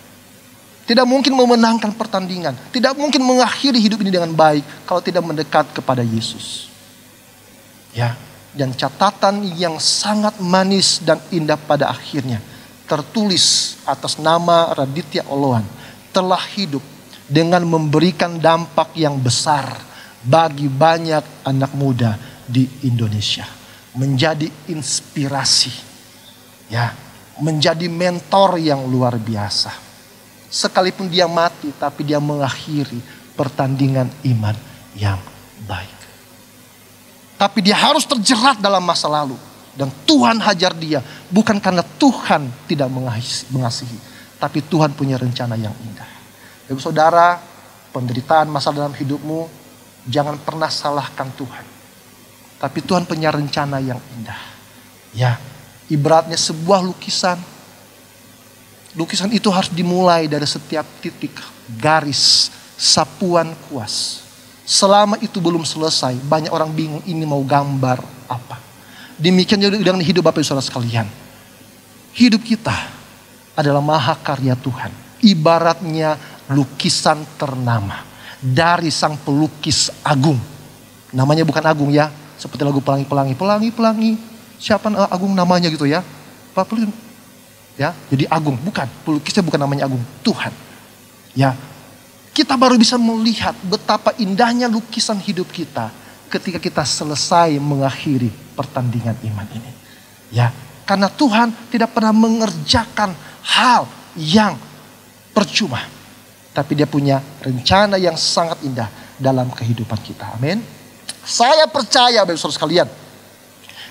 Tidak mungkin memenangkan pertandingan. Tidak mungkin mengakhiri hidup ini dengan baik kalau tidak mendekat kepada Yesus. Ya, dan catatan yang sangat manis dan indah pada akhirnya tertulis atas nama Raditya Oloan, telah hidup dengan memberikan dampak yang besar bagi banyak anak muda di Indonesia. Menjadi inspirasi, ya, menjadi mentor yang luar biasa. Sekalipun dia mati, tapi dia mengakhiri pertandingan iman yang baik. Tapi dia harus terjerat dalam masa lalu. Dan Tuhan hajar dia. Bukan karena Tuhan tidak mengasihi. Tapi Tuhan punya rencana yang indah. Ibu saudara, penderitaan masalah dalam hidupmu, jangan pernah salahkan Tuhan. Tapi Tuhan punya rencana yang indah. Ya, ibaratnya sebuah lukisan. Lukisan itu harus dimulai dari setiap titik, garis, sapuan kuas. Selama itu belum selesai, banyak orang bingung ini mau gambar apa. Demikian juga dengan hidup Bapak Ibu Saudara sekalian. Hidup kita adalah mahakarya Tuhan. Ibaratnya lukisan ternama dari sang pelukis agung. Namanya bukan Agung ya, seperti lagu pelangi-pelangi. Pelangi-pelangi, siapa Agung namanya gitu ya. Pak Pelin. Ya, jadi Agung, bukan. Pelukisnya bukan namanya Agung, Tuhan. Ya, kita baru bisa melihat betapa indahnya lukisan hidup kita ketika kita selesai mengakhiri pertandingan iman ini. Ya, karena Tuhan tidak pernah mengerjakan hal yang percuma. Tapi dia punya rencana yang sangat indah dalam kehidupan kita. Amin. Saya percaya Bapak Saudara sekalian,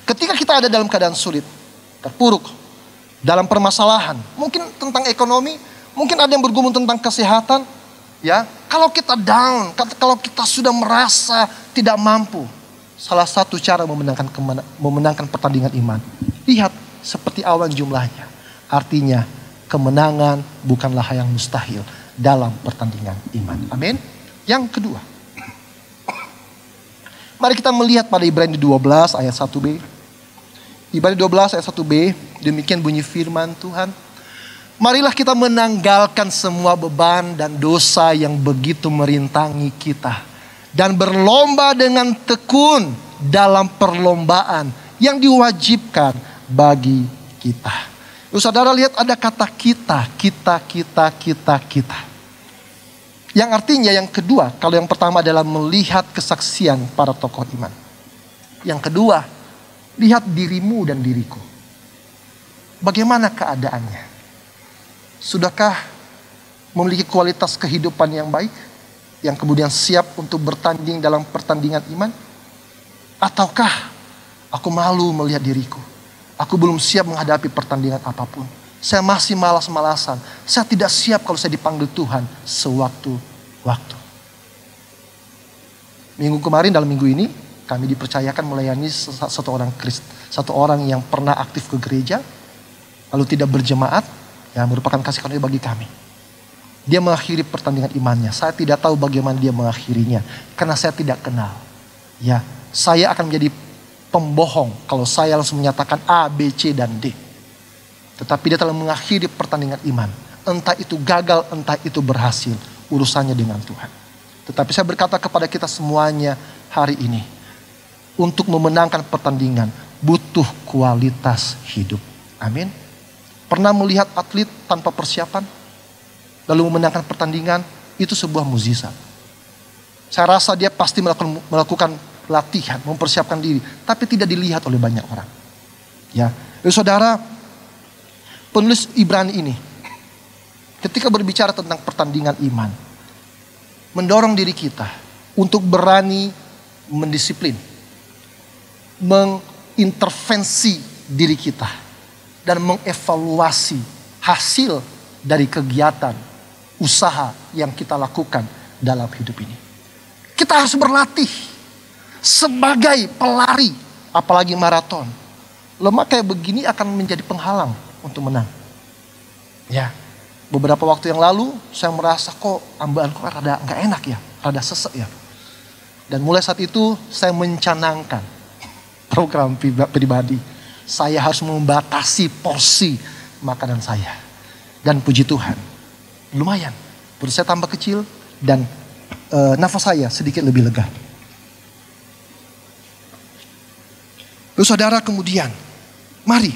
ketika kita ada dalam keadaan sulit, terpuruk, dalam permasalahan, mungkin tentang ekonomi, mungkin ada yang bergumul tentang kesehatan, ya. Kalau kita down, kalau kita sudah merasa tidak mampu, salah satu cara memenangkan pertandingan iman, lihat seperti awan jumlahnya. Artinya kemenangan bukanlah hal yang mustahil dalam pertandingan iman. Amin. Yang kedua, Mari kita melihat pada Ibrani 12 ayat 1b. Ibrani 12 ayat 1b, demikian bunyi firman Tuhan. Marilah kita menanggalkan semua beban dan dosa yang begitu merintangi kita. Dan berlomba dengan tekun dalam perlombaan yang diwajibkan bagi kita. Saudara lihat ada kata kita. Yang artinya yang kedua, kalau yang pertama adalah melihat kesaksian para tokoh iman. Yang kedua, lihat dirimu dan diriku. Bagaimana keadaannya? Sudahkah memiliki kualitas kehidupan yang baik? Yang kemudian siap untuk bertanding dalam pertandingan iman? Ataukah aku malu melihat diriku? Aku belum siap menghadapi pertandingan apapun. Saya masih malas-malasan. Saya tidak siap kalau saya dipanggil Tuhan sewaktu-waktu. Minggu kemarin, dalam minggu ini, kami dipercayakan melayani satu orang yang pernah aktif ke gereja, lalu tidak berjemaat, yang merupakan kasih karunia bagi kami. Dia mengakhiri pertandingan imannya. Saya tidak tahu bagaimana dia mengakhirinya, karena saya tidak kenal. Ya, saya akan menjadi pembohong kalau saya langsung menyatakan A, B, C, dan D. Tetapi dia telah mengakhiri pertandingan iman. Entah itu gagal, entah itu berhasil. Urusannya dengan Tuhan. Tetapi saya berkata kepada kita semuanya hari ini. Untuk memenangkan pertandingan butuh kualitas hidup. Amin. Pernah melihat atlet tanpa persiapan? Lalu memenangkan pertandingan? Itu sebuah mukjizat. Saya rasa dia pasti melakukan latihan, mempersiapkan diri. Tapi tidak dilihat oleh banyak orang. Ya, saudara, penulis Ibrani ini ketika berbicara tentang pertandingan iman, mendorong diri kita untuk berani mendisiplin, mengintervensi diri kita, dan mengevaluasi hasil dari kegiatan, usaha yang kita lakukan dalam hidup ini. Kita harus berlatih sebagai pelari, apalagi maraton. Lemak kayak begini akan menjadi penghalang untuk menang. Ya, beberapa waktu yang lalu saya merasa kok ambaanku rada nggak enak ya, rada sesek ya. Dan mulai saat itu saya mencanangkan program pribadi. Saya harus membatasi porsi makanan saya. Dan puji Tuhan, lumayan. Perut saya tambah kecil dan nafas saya sedikit lebih lega. Lalu saudara, kemudian mari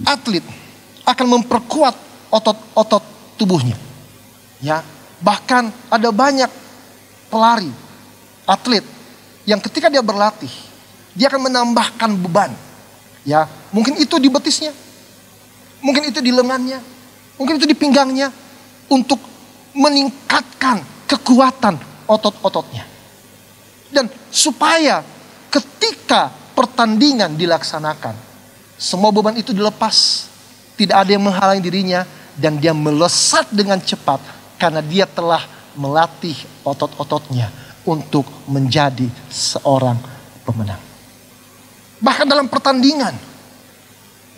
atlet akan memperkuat otot-otot tubuhnya. Ya, bahkan ada banyak pelari, atlet yang ketika dia berlatih, dia akan menambahkan beban. Ya, mungkin itu di betisnya, mungkin itu di lengannya, mungkin itu di pinggangnya, untuk meningkatkan kekuatan otot-ototnya. Dan supaya ketika pertandingan dilaksanakan, semua beban itu dilepas. Tidak ada yang menghalangi dirinya. Dan dia melesat dengan cepat. Karena dia telah melatih otot-ototnya untuk menjadi seorang pemenang. Bahkan dalam pertandingan,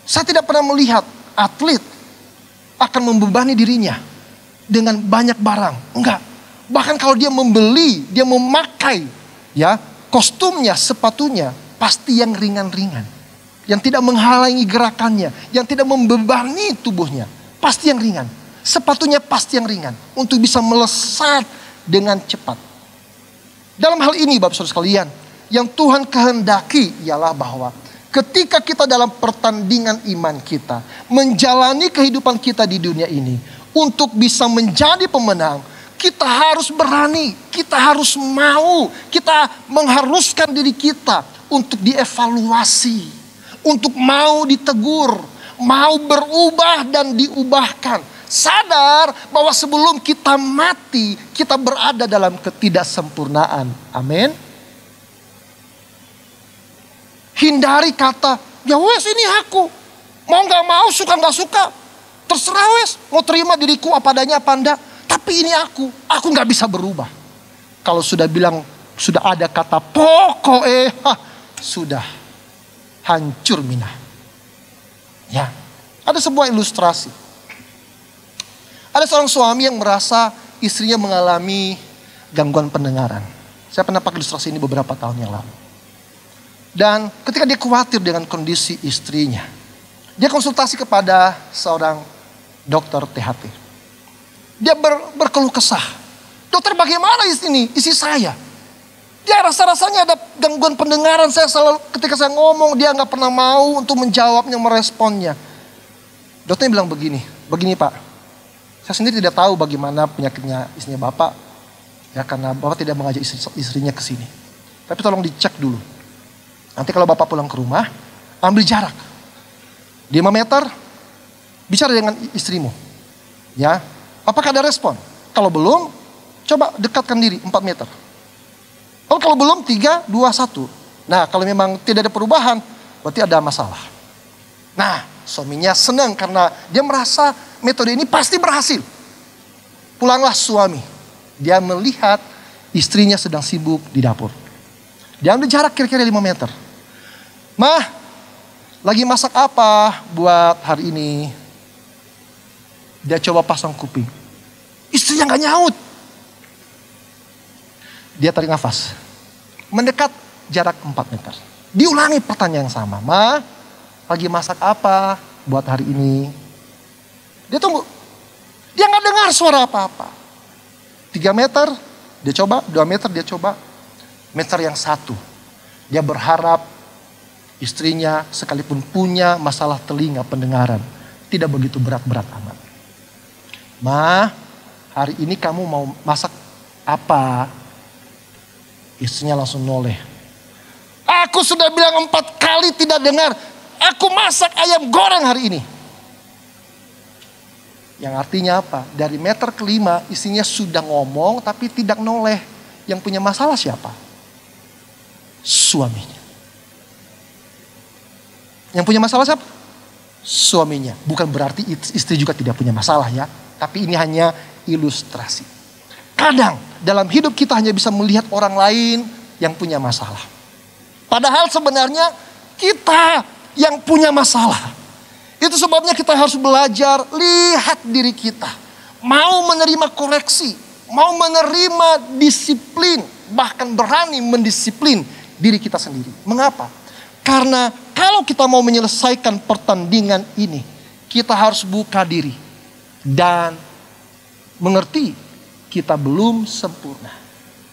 saya tidak pernah melihat atlet akan membebani dirinya dengan banyak barang. Enggak. Bahkan kalau dia membeli, dia memakai ya kostumnya, sepatunya, pasti yang ringan-ringan. Yang tidak menghalangi gerakannya, yang tidak membebani tubuhnya, pasti yang ringan. Sepatunya pasti yang ringan untuk bisa melesat dengan cepat. Dalam hal ini Bapak Saudara sekalian, yang Tuhan kehendaki ialah bahwa ketika kita dalam pertandingan iman kita, menjalani kehidupan kita di dunia ini, untuk bisa menjadi pemenang, kita harus berani, kita harus mau, kita mengharuskan diri kita untuk dievaluasi, untuk mau ditegur, mau berubah dan diubahkan. Sadar bahwa sebelum kita mati, kita berada dalam ketidaksempurnaan. Amin. Hindari kata, ya wes ini aku. Mau gak mau, suka gak suka. Terserah wes, mau terima diriku apa adanya apa enggak. Tapi ini aku gak bisa berubah. Kalau sudah bilang, sudah ada kata pokoknya, sudah hancur minah. Ya, ada sebuah ilustrasi. Ada seorang suami yang merasa istrinya mengalami gangguan pendengaran. Saya pernah pakai ilustrasi ini beberapa tahun yang lalu. Dan ketika dia khawatir dengan kondisi istrinya, dia konsultasi kepada seorang dokter THT. Dia berkeluh kesah. Dokter, bagaimana istri saya? Dia rasa-rasanya ada gangguan pendengaran. Saya selalu ketika saya ngomong dia nggak pernah mau untuk menjawabnya, meresponnya. Dokternya bilang begini Pak. Saya sendiri tidak tahu bagaimana penyakitnya istrinya Bapak. Ya karena Bapak tidak mengajak istrinya ke sini. Tapi tolong dicek dulu. Nanti kalau Bapak pulang ke rumah, ambil jarak 5 meter, bicara dengan istrimu. Ya, apakah ada respon? Kalau belum, coba dekatkan diri 4 meter. Kalau belum 3, 2, 1. Nah, kalau memang tidak ada perubahan, berarti ada masalah. Nah, suaminya senang karena dia merasa metode ini pasti berhasil. Pulanglah suami. Dia melihat istrinya sedang sibuk di dapur. Dia ambil jarak kira-kira 5 meter. Mah, lagi masak apa buat hari ini? Dia coba pasang kuping. Istrinya gak nyaut. Dia tarik nafas. Mendekat jarak 4 meter. Diulangi pertanyaan yang sama. Ma, lagi masak apa buat hari ini? Dia tunggu. Dia gak dengar suara apa-apa. 3 meter, dia coba. 2 meter, dia coba. Meter yang 1. Dia berharap istrinya sekalipun punya masalah telinga pendengaran, tidak begitu berat-berat amat. Ma, hari ini kamu mau masak apa? Istrinya langsung noleh. Aku sudah bilang 4 kali tidak dengar. Aku masak ayam goreng hari ini. Yang artinya apa? Dari meter kelima istrinya sudah ngomong tapi tidak noleh. Yang punya masalah siapa? Suaminya. Yang punya masalah siapa? Suaminya. Bukan berarti istri juga tidak punya masalah ya. Tapi ini hanya ilustrasi. Kadang dalam hidup kita hanya bisa melihat orang lain yang punya masalah. Padahal sebenarnya kita yang punya masalah. Itu sebabnya kita harus belajar lihat diri kita. Mau menerima koreksi. Mau menerima disiplin. Bahkan berani mendisiplin diri kita sendiri. Mengapa? Karena kalau kita mau menyelesaikan pertandingan ini, kita harus buka diri dan mengerti kita belum sempurna.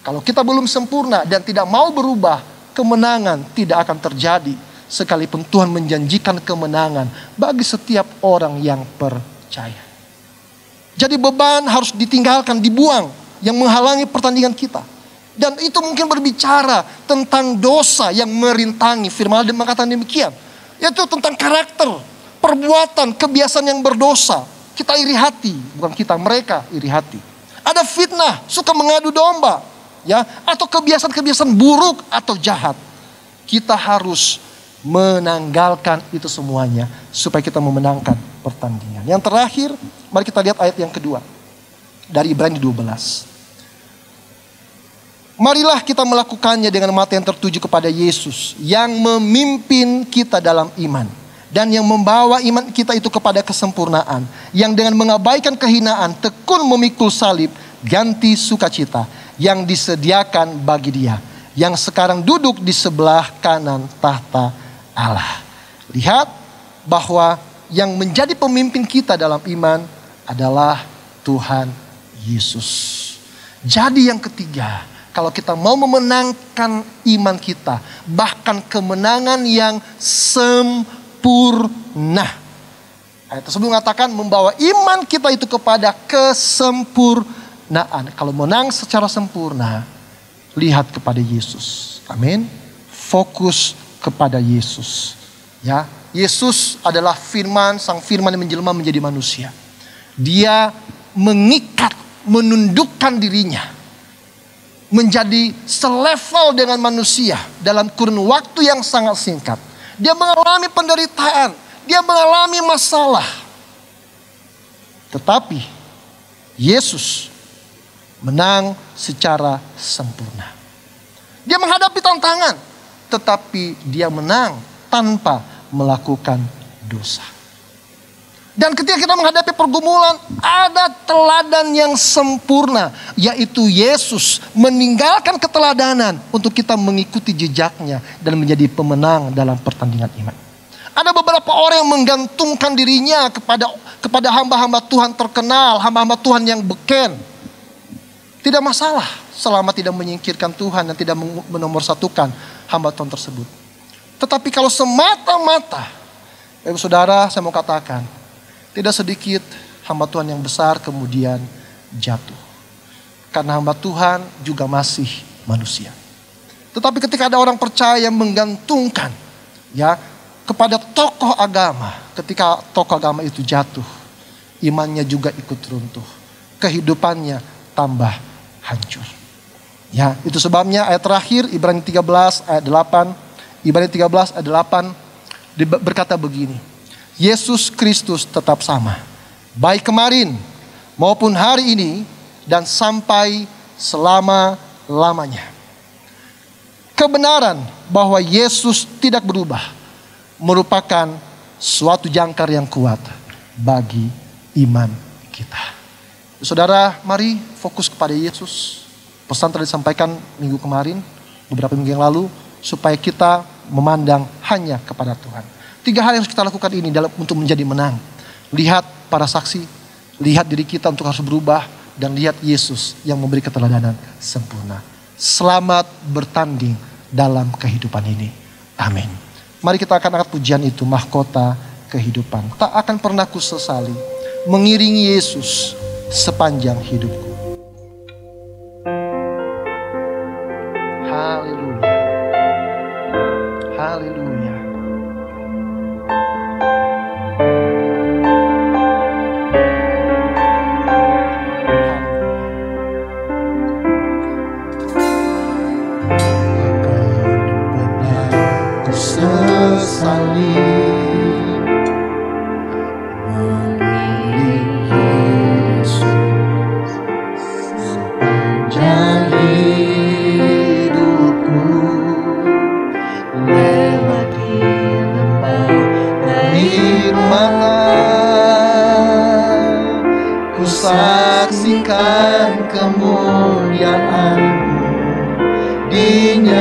Kalau kita belum sempurna dan tidak mau berubah, kemenangan tidak akan terjadi. Sekalipun Tuhan menjanjikan kemenangan bagi setiap orang yang percaya. Jadi beban harus ditinggalkan, dibuang yang menghalangi pertandingan kita. Dan itu mungkin berbicara tentang dosa yang merintangi. Firman Allah mengatakan demikian. Yaitu tentang karakter, perbuatan, kebiasaan yang berdosa. Kita iri hati, bukan kita, mereka iri hati. Ada fitnah, suka mengadu domba, ya, atau kebiasaan-kebiasaan buruk atau jahat. Kita harus menanggalkan itu semuanya supaya kita memenangkan pertandingan. Yang terakhir, mari kita lihat ayat yang kedua dari Ibrani 12. Marilah kita melakukannya dengan mata yang tertuju kepada Yesus yang memimpin kita dalam iman dan yang membawa iman kita itu kepada kesempurnaan, yang dengan mengabaikan kehinaan tekun memikul salib, ganti sukacita yang disediakan bagi Dia yang sekarang duduk di sebelah kanan tahta Allah. Lihat bahwa yang menjadi pemimpin kita dalam iman adalah Tuhan Yesus. Jadi yang ketiga, kalau kita mau memenangkan iman kita, bahkan kemenangan yang sempurna. Ayat tersebut mengatakan membawa iman kita itu kepada kesempurnaan. Kalau menang secara sempurna, lihat kepada Yesus. Amin. Fokus kepada Yesus. Ya, Yesus adalah firman, sang firman yang menjelma menjadi manusia. Dia mengikat, menundukkan dirinya menjadi selevel dengan manusia dalam kurun waktu yang sangat singkat. Dia mengalami penderitaan, dia mengalami masalah. Tetapi Yesus menang secara sempurna. Dia menghadapi tantangan, tetapi dia menang tanpa melakukan dosa. Dan ketika kita menghadapi pergumulan, ada teladan yang sempurna, yaitu Yesus meninggalkan keteladanan untuk kita mengikuti jejaknya dan menjadi pemenang dalam pertandingan iman. Ada beberapa orang yang menggantungkan dirinya kepada hamba-hamba Tuhan terkenal, hamba-hamba Tuhan yang beken. Tidak masalah selama tidak menyingkirkan Tuhan dan tidak menomorsatukan hamba Tuhan tersebut. Tetapi kalau semata-mata, Ibu Saudara, saya mau katakan, tidak sedikit hamba Tuhan yang besar kemudian jatuh. Karena hamba Tuhan juga masih manusia. Tetapi ketika ada orang percaya menggantungkan kepada tokoh agama, ketika tokoh agama itu jatuh, imannya juga ikut runtuh. Kehidupannya tambah hancur. Ya, itu sebabnya ayat terakhir Ibrani 13 ayat 8, Ibrani 13 ayat 8 berkata begini. Yesus Kristus tetap sama, baik kemarin maupun hari ini dan sampai selama-lamanya. Kebenaran bahwa Yesus tidak berubah merupakan suatu jangkar yang kuat bagi iman kita. Saudara, mari fokus kepada Yesus. Pesan telah disampaikan minggu kemarin, beberapa minggu yang lalu, supaya kita memandang hanya kepada Tuhan. 3 hal yang harus kita lakukan ini untuk menjadi menang. Lihat para saksi, lihat diri kita untuk harus berubah, dan lihat Yesus yang memberi keteladanan sempurna. Selamat bertanding dalam kehidupan ini. Amin. Mari kita akan angkat pujian itu, mahkota kehidupan. Tak akan pernah kusesali mengiringi Yesus sepanjang hidupku. Haleluya. Haleluya. Saksikan kemuliaan-Mu dinyatakan.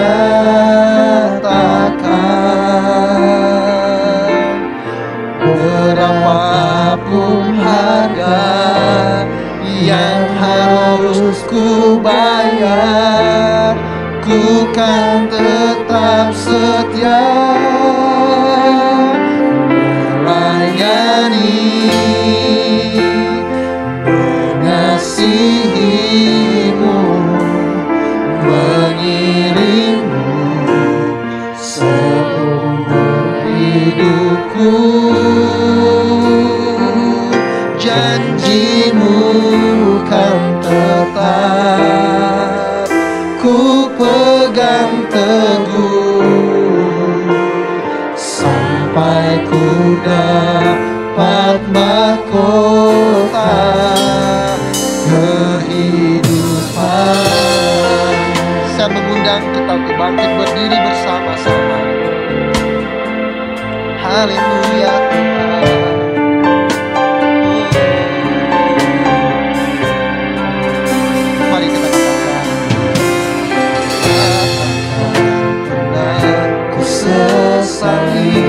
Berapapun harga yang harus ku bayar, ku kan tetap setia melayani, mengasihi-Mu, mengiring-Mu seumur hidupku. Janji-Mu kan tetap ku pegang teguh sampai ku dapat mahkota kehidupan. Saya mengundang kita untuk bangkit berdiri bersama-sama. Haleluya Tuhan. Mari kita katakan, takkan pernah ku sesali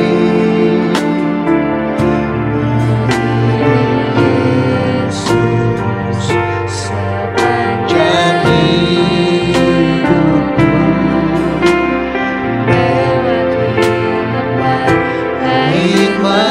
hikmat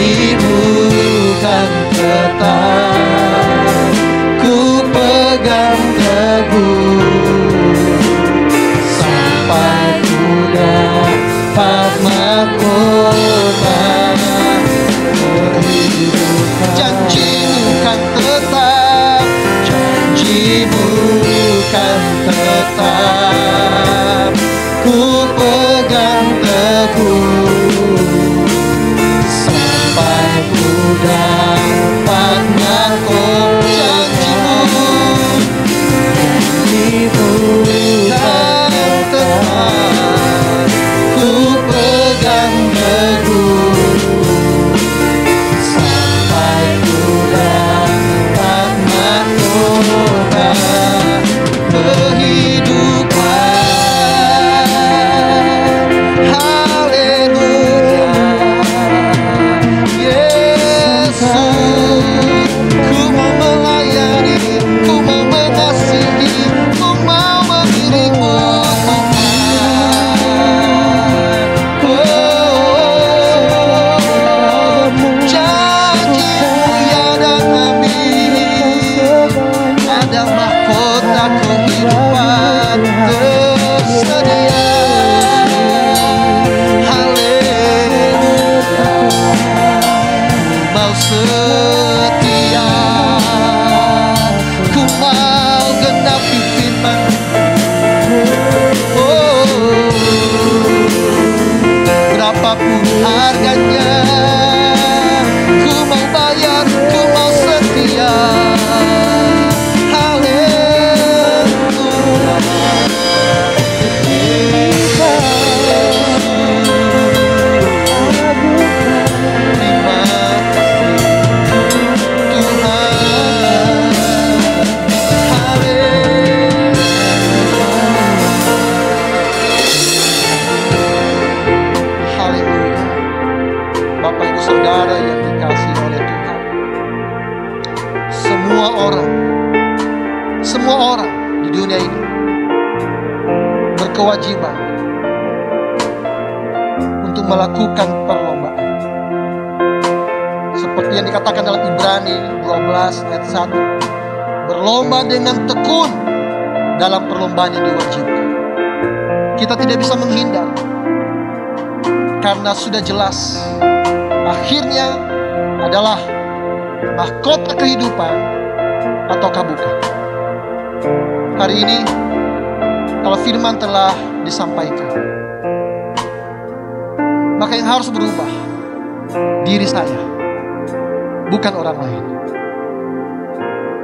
janjimu kan tetap ku pegang teguh sampai ku dapat mahkota kehidupan. Janjimu kan tetap, janjimu kan tetap ku pegang teguh sampai ku dapat mahkota. Janjimu kan tetap ku pegang teguh sampai ku dapat mahkota kehidupan. Haleluya, Yesus, ku mau melayani, ku mau mengasihi, ku mau mengiringmu Tuhan. Janjimu ya dan habis, ada mahkota kehidupan tersedia. Haleluya, mau setia, ku mau genapi firman. Oh, berapapun harganya, ku mau bayar, ku mau setia. Haleluya, terima Tuhan. Haleluya. Bapak Ibu Saudara yang dikasihi oleh Tuhan, semua orang di dunia ini berkewajiban untuk melakukan perlombaan. Seperti yang dikatakan dalam Ibrani 12 ayat 1, berlomba dengan tekun dalam perlombaan yang diwajibkan. Kita tidak bisa menghindar, karena sudah jelas akhirnya adalah mahkota kehidupan ataukah bukan. Hari ini kalau firman telah disampaikan, maka yang harus berubah diri saya, bukan orang lain.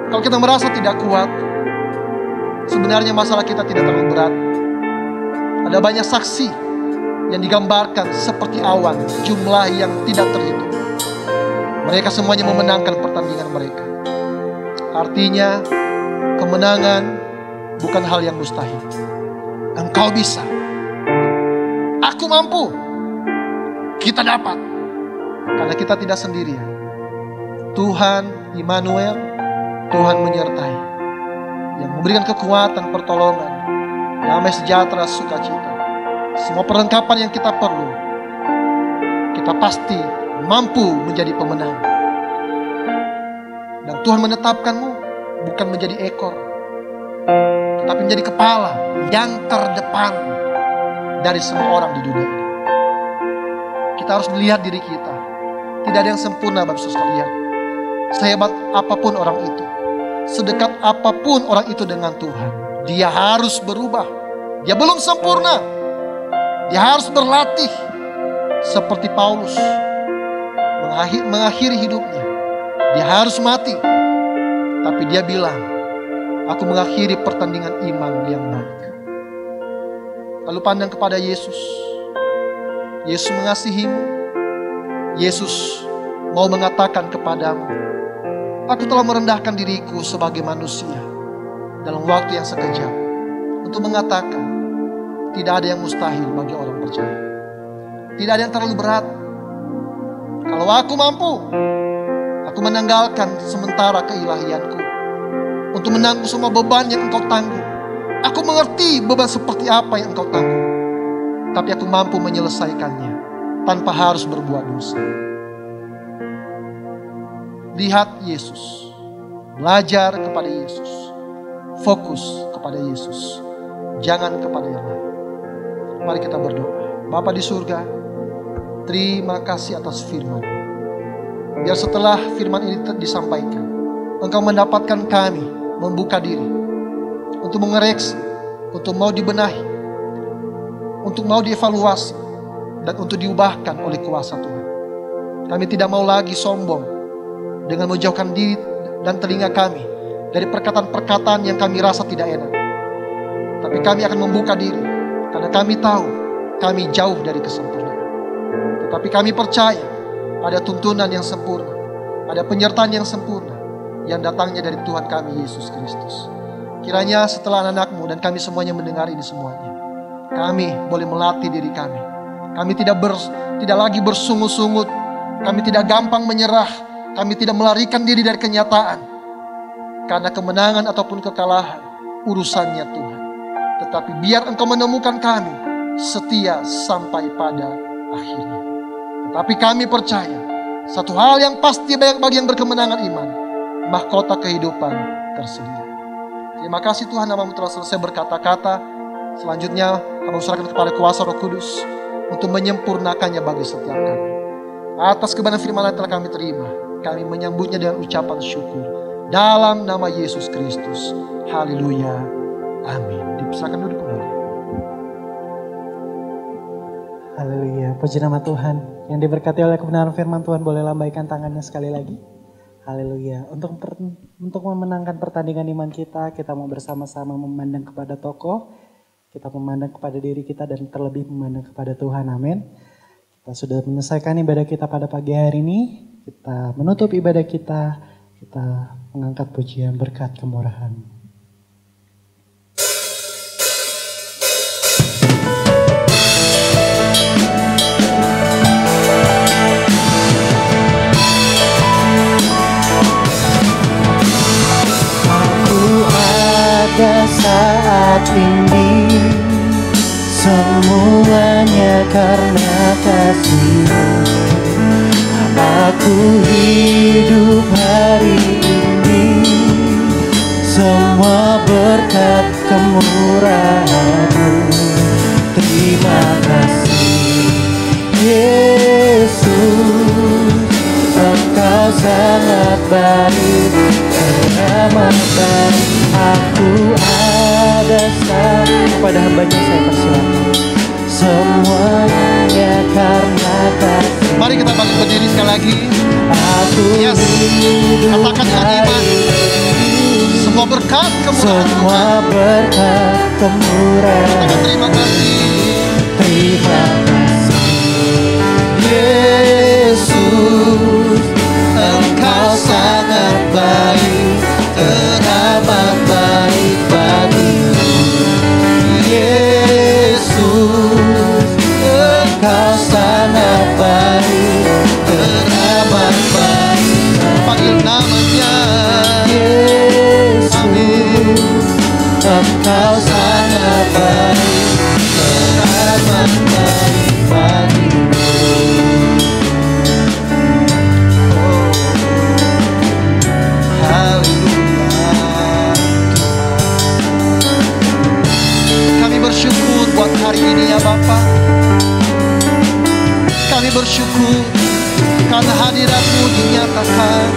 Kalau kita merasa tidak kuat, sebenarnya masalah kita tidak terlalu berat. Ada banyak saksi yang digambarkan seperti awan, jumlah yang tidak terhitung. Mereka semuanya memenangkan pertandingan mereka. Artinya kemenangan bukan hal yang mustahil. Engkau bisa, aku mampu, kita dapat, karena kita tidak sendirian. Tuhan Immanuel, Tuhan menyertai, yang memberikan kekuatan, pertolongan, damai sejahtera, sukacita, semua perlengkapan yang kita perlu. Kita pasti mampu menjadi pemenang. Dan Tuhan menetapkanmu bukan menjadi ekor, tetapi menjadi kepala yang terdepan dari semua orang di dunia ini. Kita harus melihat diri kita. Tidak ada yang sempurna, Bapak Ibu sekalian. Sehebat apapun orang itu, sedekat apapun orang itu dengan Tuhan, dia harus berubah. Dia belum sempurna. Dia harus berlatih seperti Paulus mengakhiri hidupnya. Dia harus mati, tapi dia bilang, aku mengakhiri pertandingan iman yang baik. Lalu pandang kepada Yesus. Yesus mengasihimu. Yesus mau mengatakan kepadamu, aku telah merendahkan diriku sebagai manusia dalam waktu yang sekejap untuk mengatakan, tidak ada yang mustahil bagi orang percaya. Tidak ada yang terlalu berat. Kalau aku mampu, aku menanggalkan sementara keilahianku untuk menanggung semua beban yang engkau tanggung. Aku mengerti beban seperti apa yang engkau tanggung, tapi aku mampu menyelesaikannya tanpa harus berbuat dosa. lihat Yesus, belajar kepada Yesus, fokus kepada Yesus, jangan kepada yang lain. Mari kita berdoa. Bapa di surga, terima kasih atas firman. Biar setelah firman ini disampaikan, Engkau mendapatkan kami membuka diri untuk mengoreksi, untuk mau dibenahi, untuk mau dievaluasi, dan untuk diubahkan oleh kuasa Tuhan. Kami tidak mau lagi sombong dengan menjauhkan diri dan telinga kami dari perkataan-perkataan yang kami rasa tidak enak. Tapi kami akan membuka diri karena kami tahu kami jauh dari kesempurnaan. Tetapi kami percaya ada tuntunan yang sempurna, ada penyertaan yang sempurna yang datangnya dari Tuhan kami Yesus Kristus. Kiranya setelah anak-anak-Mu dan kami semuanya mendengar ini semuanya, kami boleh melatih diri kami. Kami tidak lagi bersungut-sungut, kami tidak gampang menyerah, kami tidak melarikan diri dari kenyataan. Karena kemenangan ataupun kekalahan urusannya Tuhan. Tetapi biar Engkau menemukan kami setia sampai pada akhirnya. Tetapi kami percaya satu hal yang pasti bagi yang berkemenangan iman, mahkota kehidupan tersedia. Terima kasih Tuhan, Hamba-Mu telah selesai berkata-kata. Selanjutnya Hamba serahkan kepada kuasa Roh Kudus untuk menyempurnakannya bagi setiap kami. Atas kebenaran firman yang telah kami terima, kami menyambutnya dengan ucapan syukur dalam nama Yesus Kristus. Haleluya. Amin. Dipersilakan duduk kembali. Haleluya, puji nama Tuhan. Yang diberkati oleh kebenaran firman Tuhan boleh lambaikan tangannya sekali lagi. Haleluya. Untuk memenangkan pertandingan iman kita mau bersama-sama memandang kepada tokoh, kita memandang kepada diri kita dan terlebih memandang kepada Tuhan. Amin. Kita sudah menyelesaikan ibadah kita pada pagi hari ini. Kita menutup ibadah kita mengangkat pujian berkat kemurahan. Saat ini semuanya karena kasih. Aku hidup hari ini semua berkat kemurahan-Mu. Terima kasih Yesus, Engkau sangat baik, teramat baik. Aku ada Kepada hambanya saya persilakan. semuanya karena kasih. Mari kita bangkit berdiri sekali lagi. Aku Yes. Katakan dengan iman. Semua berkat kemurahan semua Tuhan. berkat kemurahan. Katakan terima kasih. Terima kasih Yesus, Engkau sangat baik, teramat baik bagiku. Yesus, Engkau sangat baik, teramat baik. Panggil namanya. Yesus, Engkau sangat baik, teramat baik bagiku. Haleluya. Kami bersyukur buat hari ini ya Bapa. Kami bersyukur karena hadirat-Mu dinyatakan.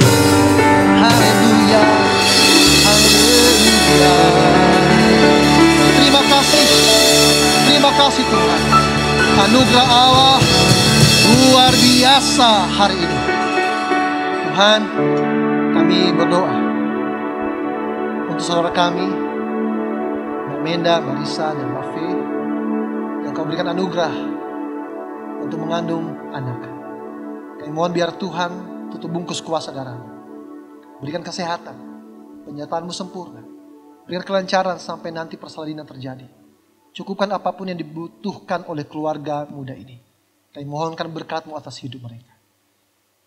Haleluya. Haleluya. Terima kasih Tuhan. Anugerah Allah luar biasa hari ini. Tuhan, kami berdoa untuk saudara kami, Mbak Menda, Mbak Risa, dan Mbak Fe, yang Kau berikan anugerah untuk mengandung anak. Kami mohon biar Tuhan tutup bungkus kuasa darah-Mu. Berikan kesehatan, penyertaan-Mu sempurna. Berikan kelancaran sampai nanti persalinan terjadi. Cukupkan apapun yang dibutuhkan oleh keluarga muda ini. Kami mohonkan berkat-Mu atas hidup mereka.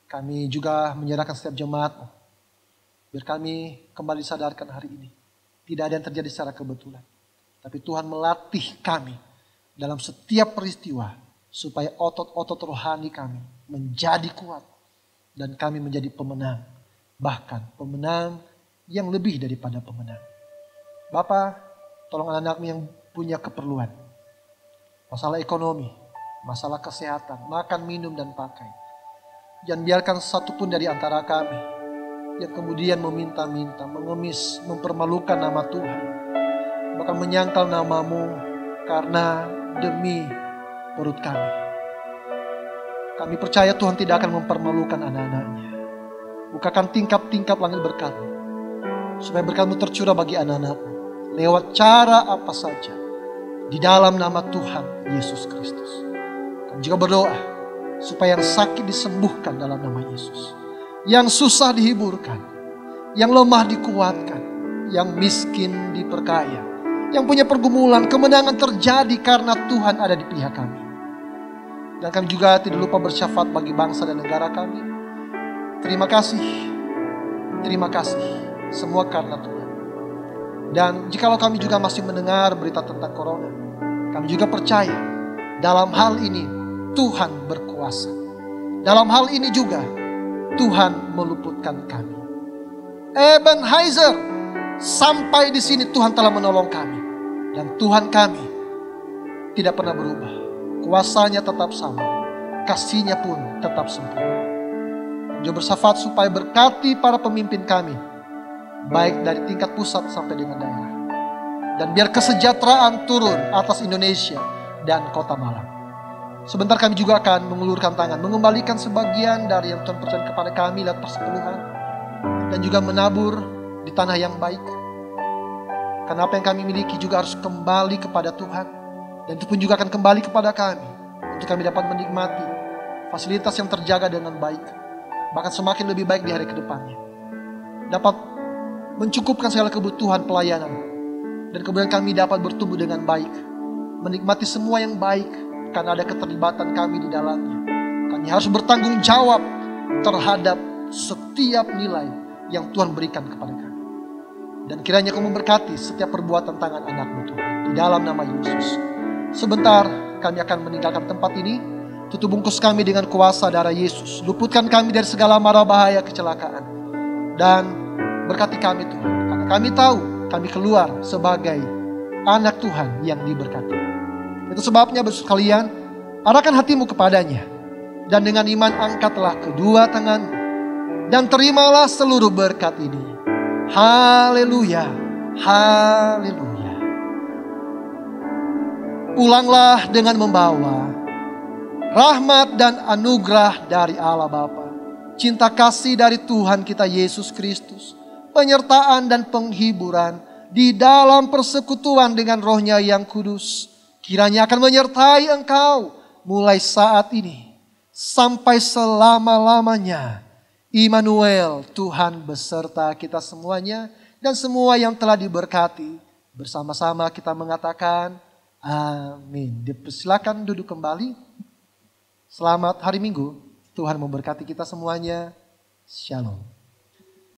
Kami juga menyerahkan setiap jemaat-Mu. Biar kami kembali sadarkan hari ini. Tidak ada yang terjadi secara kebetulan. Tapi Tuhan melatih kami dalam setiap peristiwa. Supaya otot-otot rohani kami menjadi kuat. Dan kami menjadi pemenang. bahkan pemenang yang lebih daripada pemenang. Bapa, tolong anak-anak-Mu yang punya keperluan. Masalah ekonomi, masalah kesehatan, makan, minum, dan pakai. Jangan biarkan satupun dari antara kami yang kemudian meminta-minta, mengemis, mempermalukan nama Tuhan. Bahkan menyangkal nama-Mu karena demi perut kami. Kami percaya Tuhan tidak akan mempermalukan anak-anak-Nya. Bukakan tingkap-tingkap langit berkat-Mu, supaya berkat-Mu tercurah bagi anak-anak-Mu lewat cara apa saja di dalam nama Tuhan Yesus Kristus. Kami juga berdoa supaya yang sakit disembuhkan dalam nama Yesus, yang susah dihiburkan, yang lemah dikuatkan, yang miskin diperkaya, yang punya pergumulan, kemenangan terjadi karena Tuhan ada di pihak kami. Dan kami juga tidak lupa bersyafaat bagi bangsa dan negara kami. Terima kasih semua karena Tuhan. Dan jikalau kami juga masih mendengar berita tentang corona, kami juga percaya dalam hal ini Tuhan berkuasa. Dalam hal ini juga Tuhan meluputkan kami. Ebenezer, sampai di sini Tuhan telah menolong kami. Dan Tuhan kami tidak pernah berubah. Kuasanya tetap sama, kasih-Nya pun tetap sempurna. Juga bersyafaat supaya berkati para pemimpin kami, baik dari tingkat pusat sampai dengan daerah. Dan biar kesejahteraan turun atas Indonesia dan Kota Malang. Sebentar kami juga akan mengulurkan tangan, mengembalikan sebagian dari yang Tuhan percayakan kepada kami lewat persepuluhan. Dan juga menabur di tanah yang baik. Karena apa yang kami miliki juga harus kembali kepada Tuhan. Dan itu pun juga akan kembali kepada kami. Untuk kami dapat menikmati fasilitas yang terjaga dengan baik. Bahkan semakin lebih baik di hari kedepannya. Dapat mencukupkan segala kebutuhan pelayanan. Dan kemudian kami dapat bertumbuh dengan baik. Menikmati semua yang baik. Karena ada keterlibatan kami di dalamnya. Kami harus bertanggung jawab terhadap setiap nilai yang Tuhan berikan kepada kami. Dan kiranya Kau memberkati setiap perbuatan tangan anak-Mu Tuhan. Di dalam nama Yesus. Sebentar kami akan meninggalkan tempat ini. Tutup bungkus kami dengan kuasa darah Yesus. Luputkan kami dari segala mara bahaya kecelakaan. Dan berkati kami Tuhan. Karena kami tahu kami keluar sebagai anak Tuhan yang diberkati. Itu sebabnya besok kalian arahkan hatimu kepadanya. Dan dengan iman angkatlah kedua tanganmu. Dan terimalah seluruh berkat ini. Haleluya. Haleluya. Pulanglah dengan membawa rahmat dan anugerah dari Allah Bapa, cinta kasih dari Tuhan kita Yesus Kristus, penyertaan dan penghiburan di dalam persekutuan dengan Roh-Nya yang kudus, kiranya akan menyertai engkau mulai saat ini sampai selama-lamanya. Immanuel, Tuhan beserta kita semuanya dan semua yang telah diberkati. Bersama-sama kita mengatakan amin. Dipersilakan duduk kembali. Selamat hari Minggu. Tuhan memberkati kita semuanya. Shalom.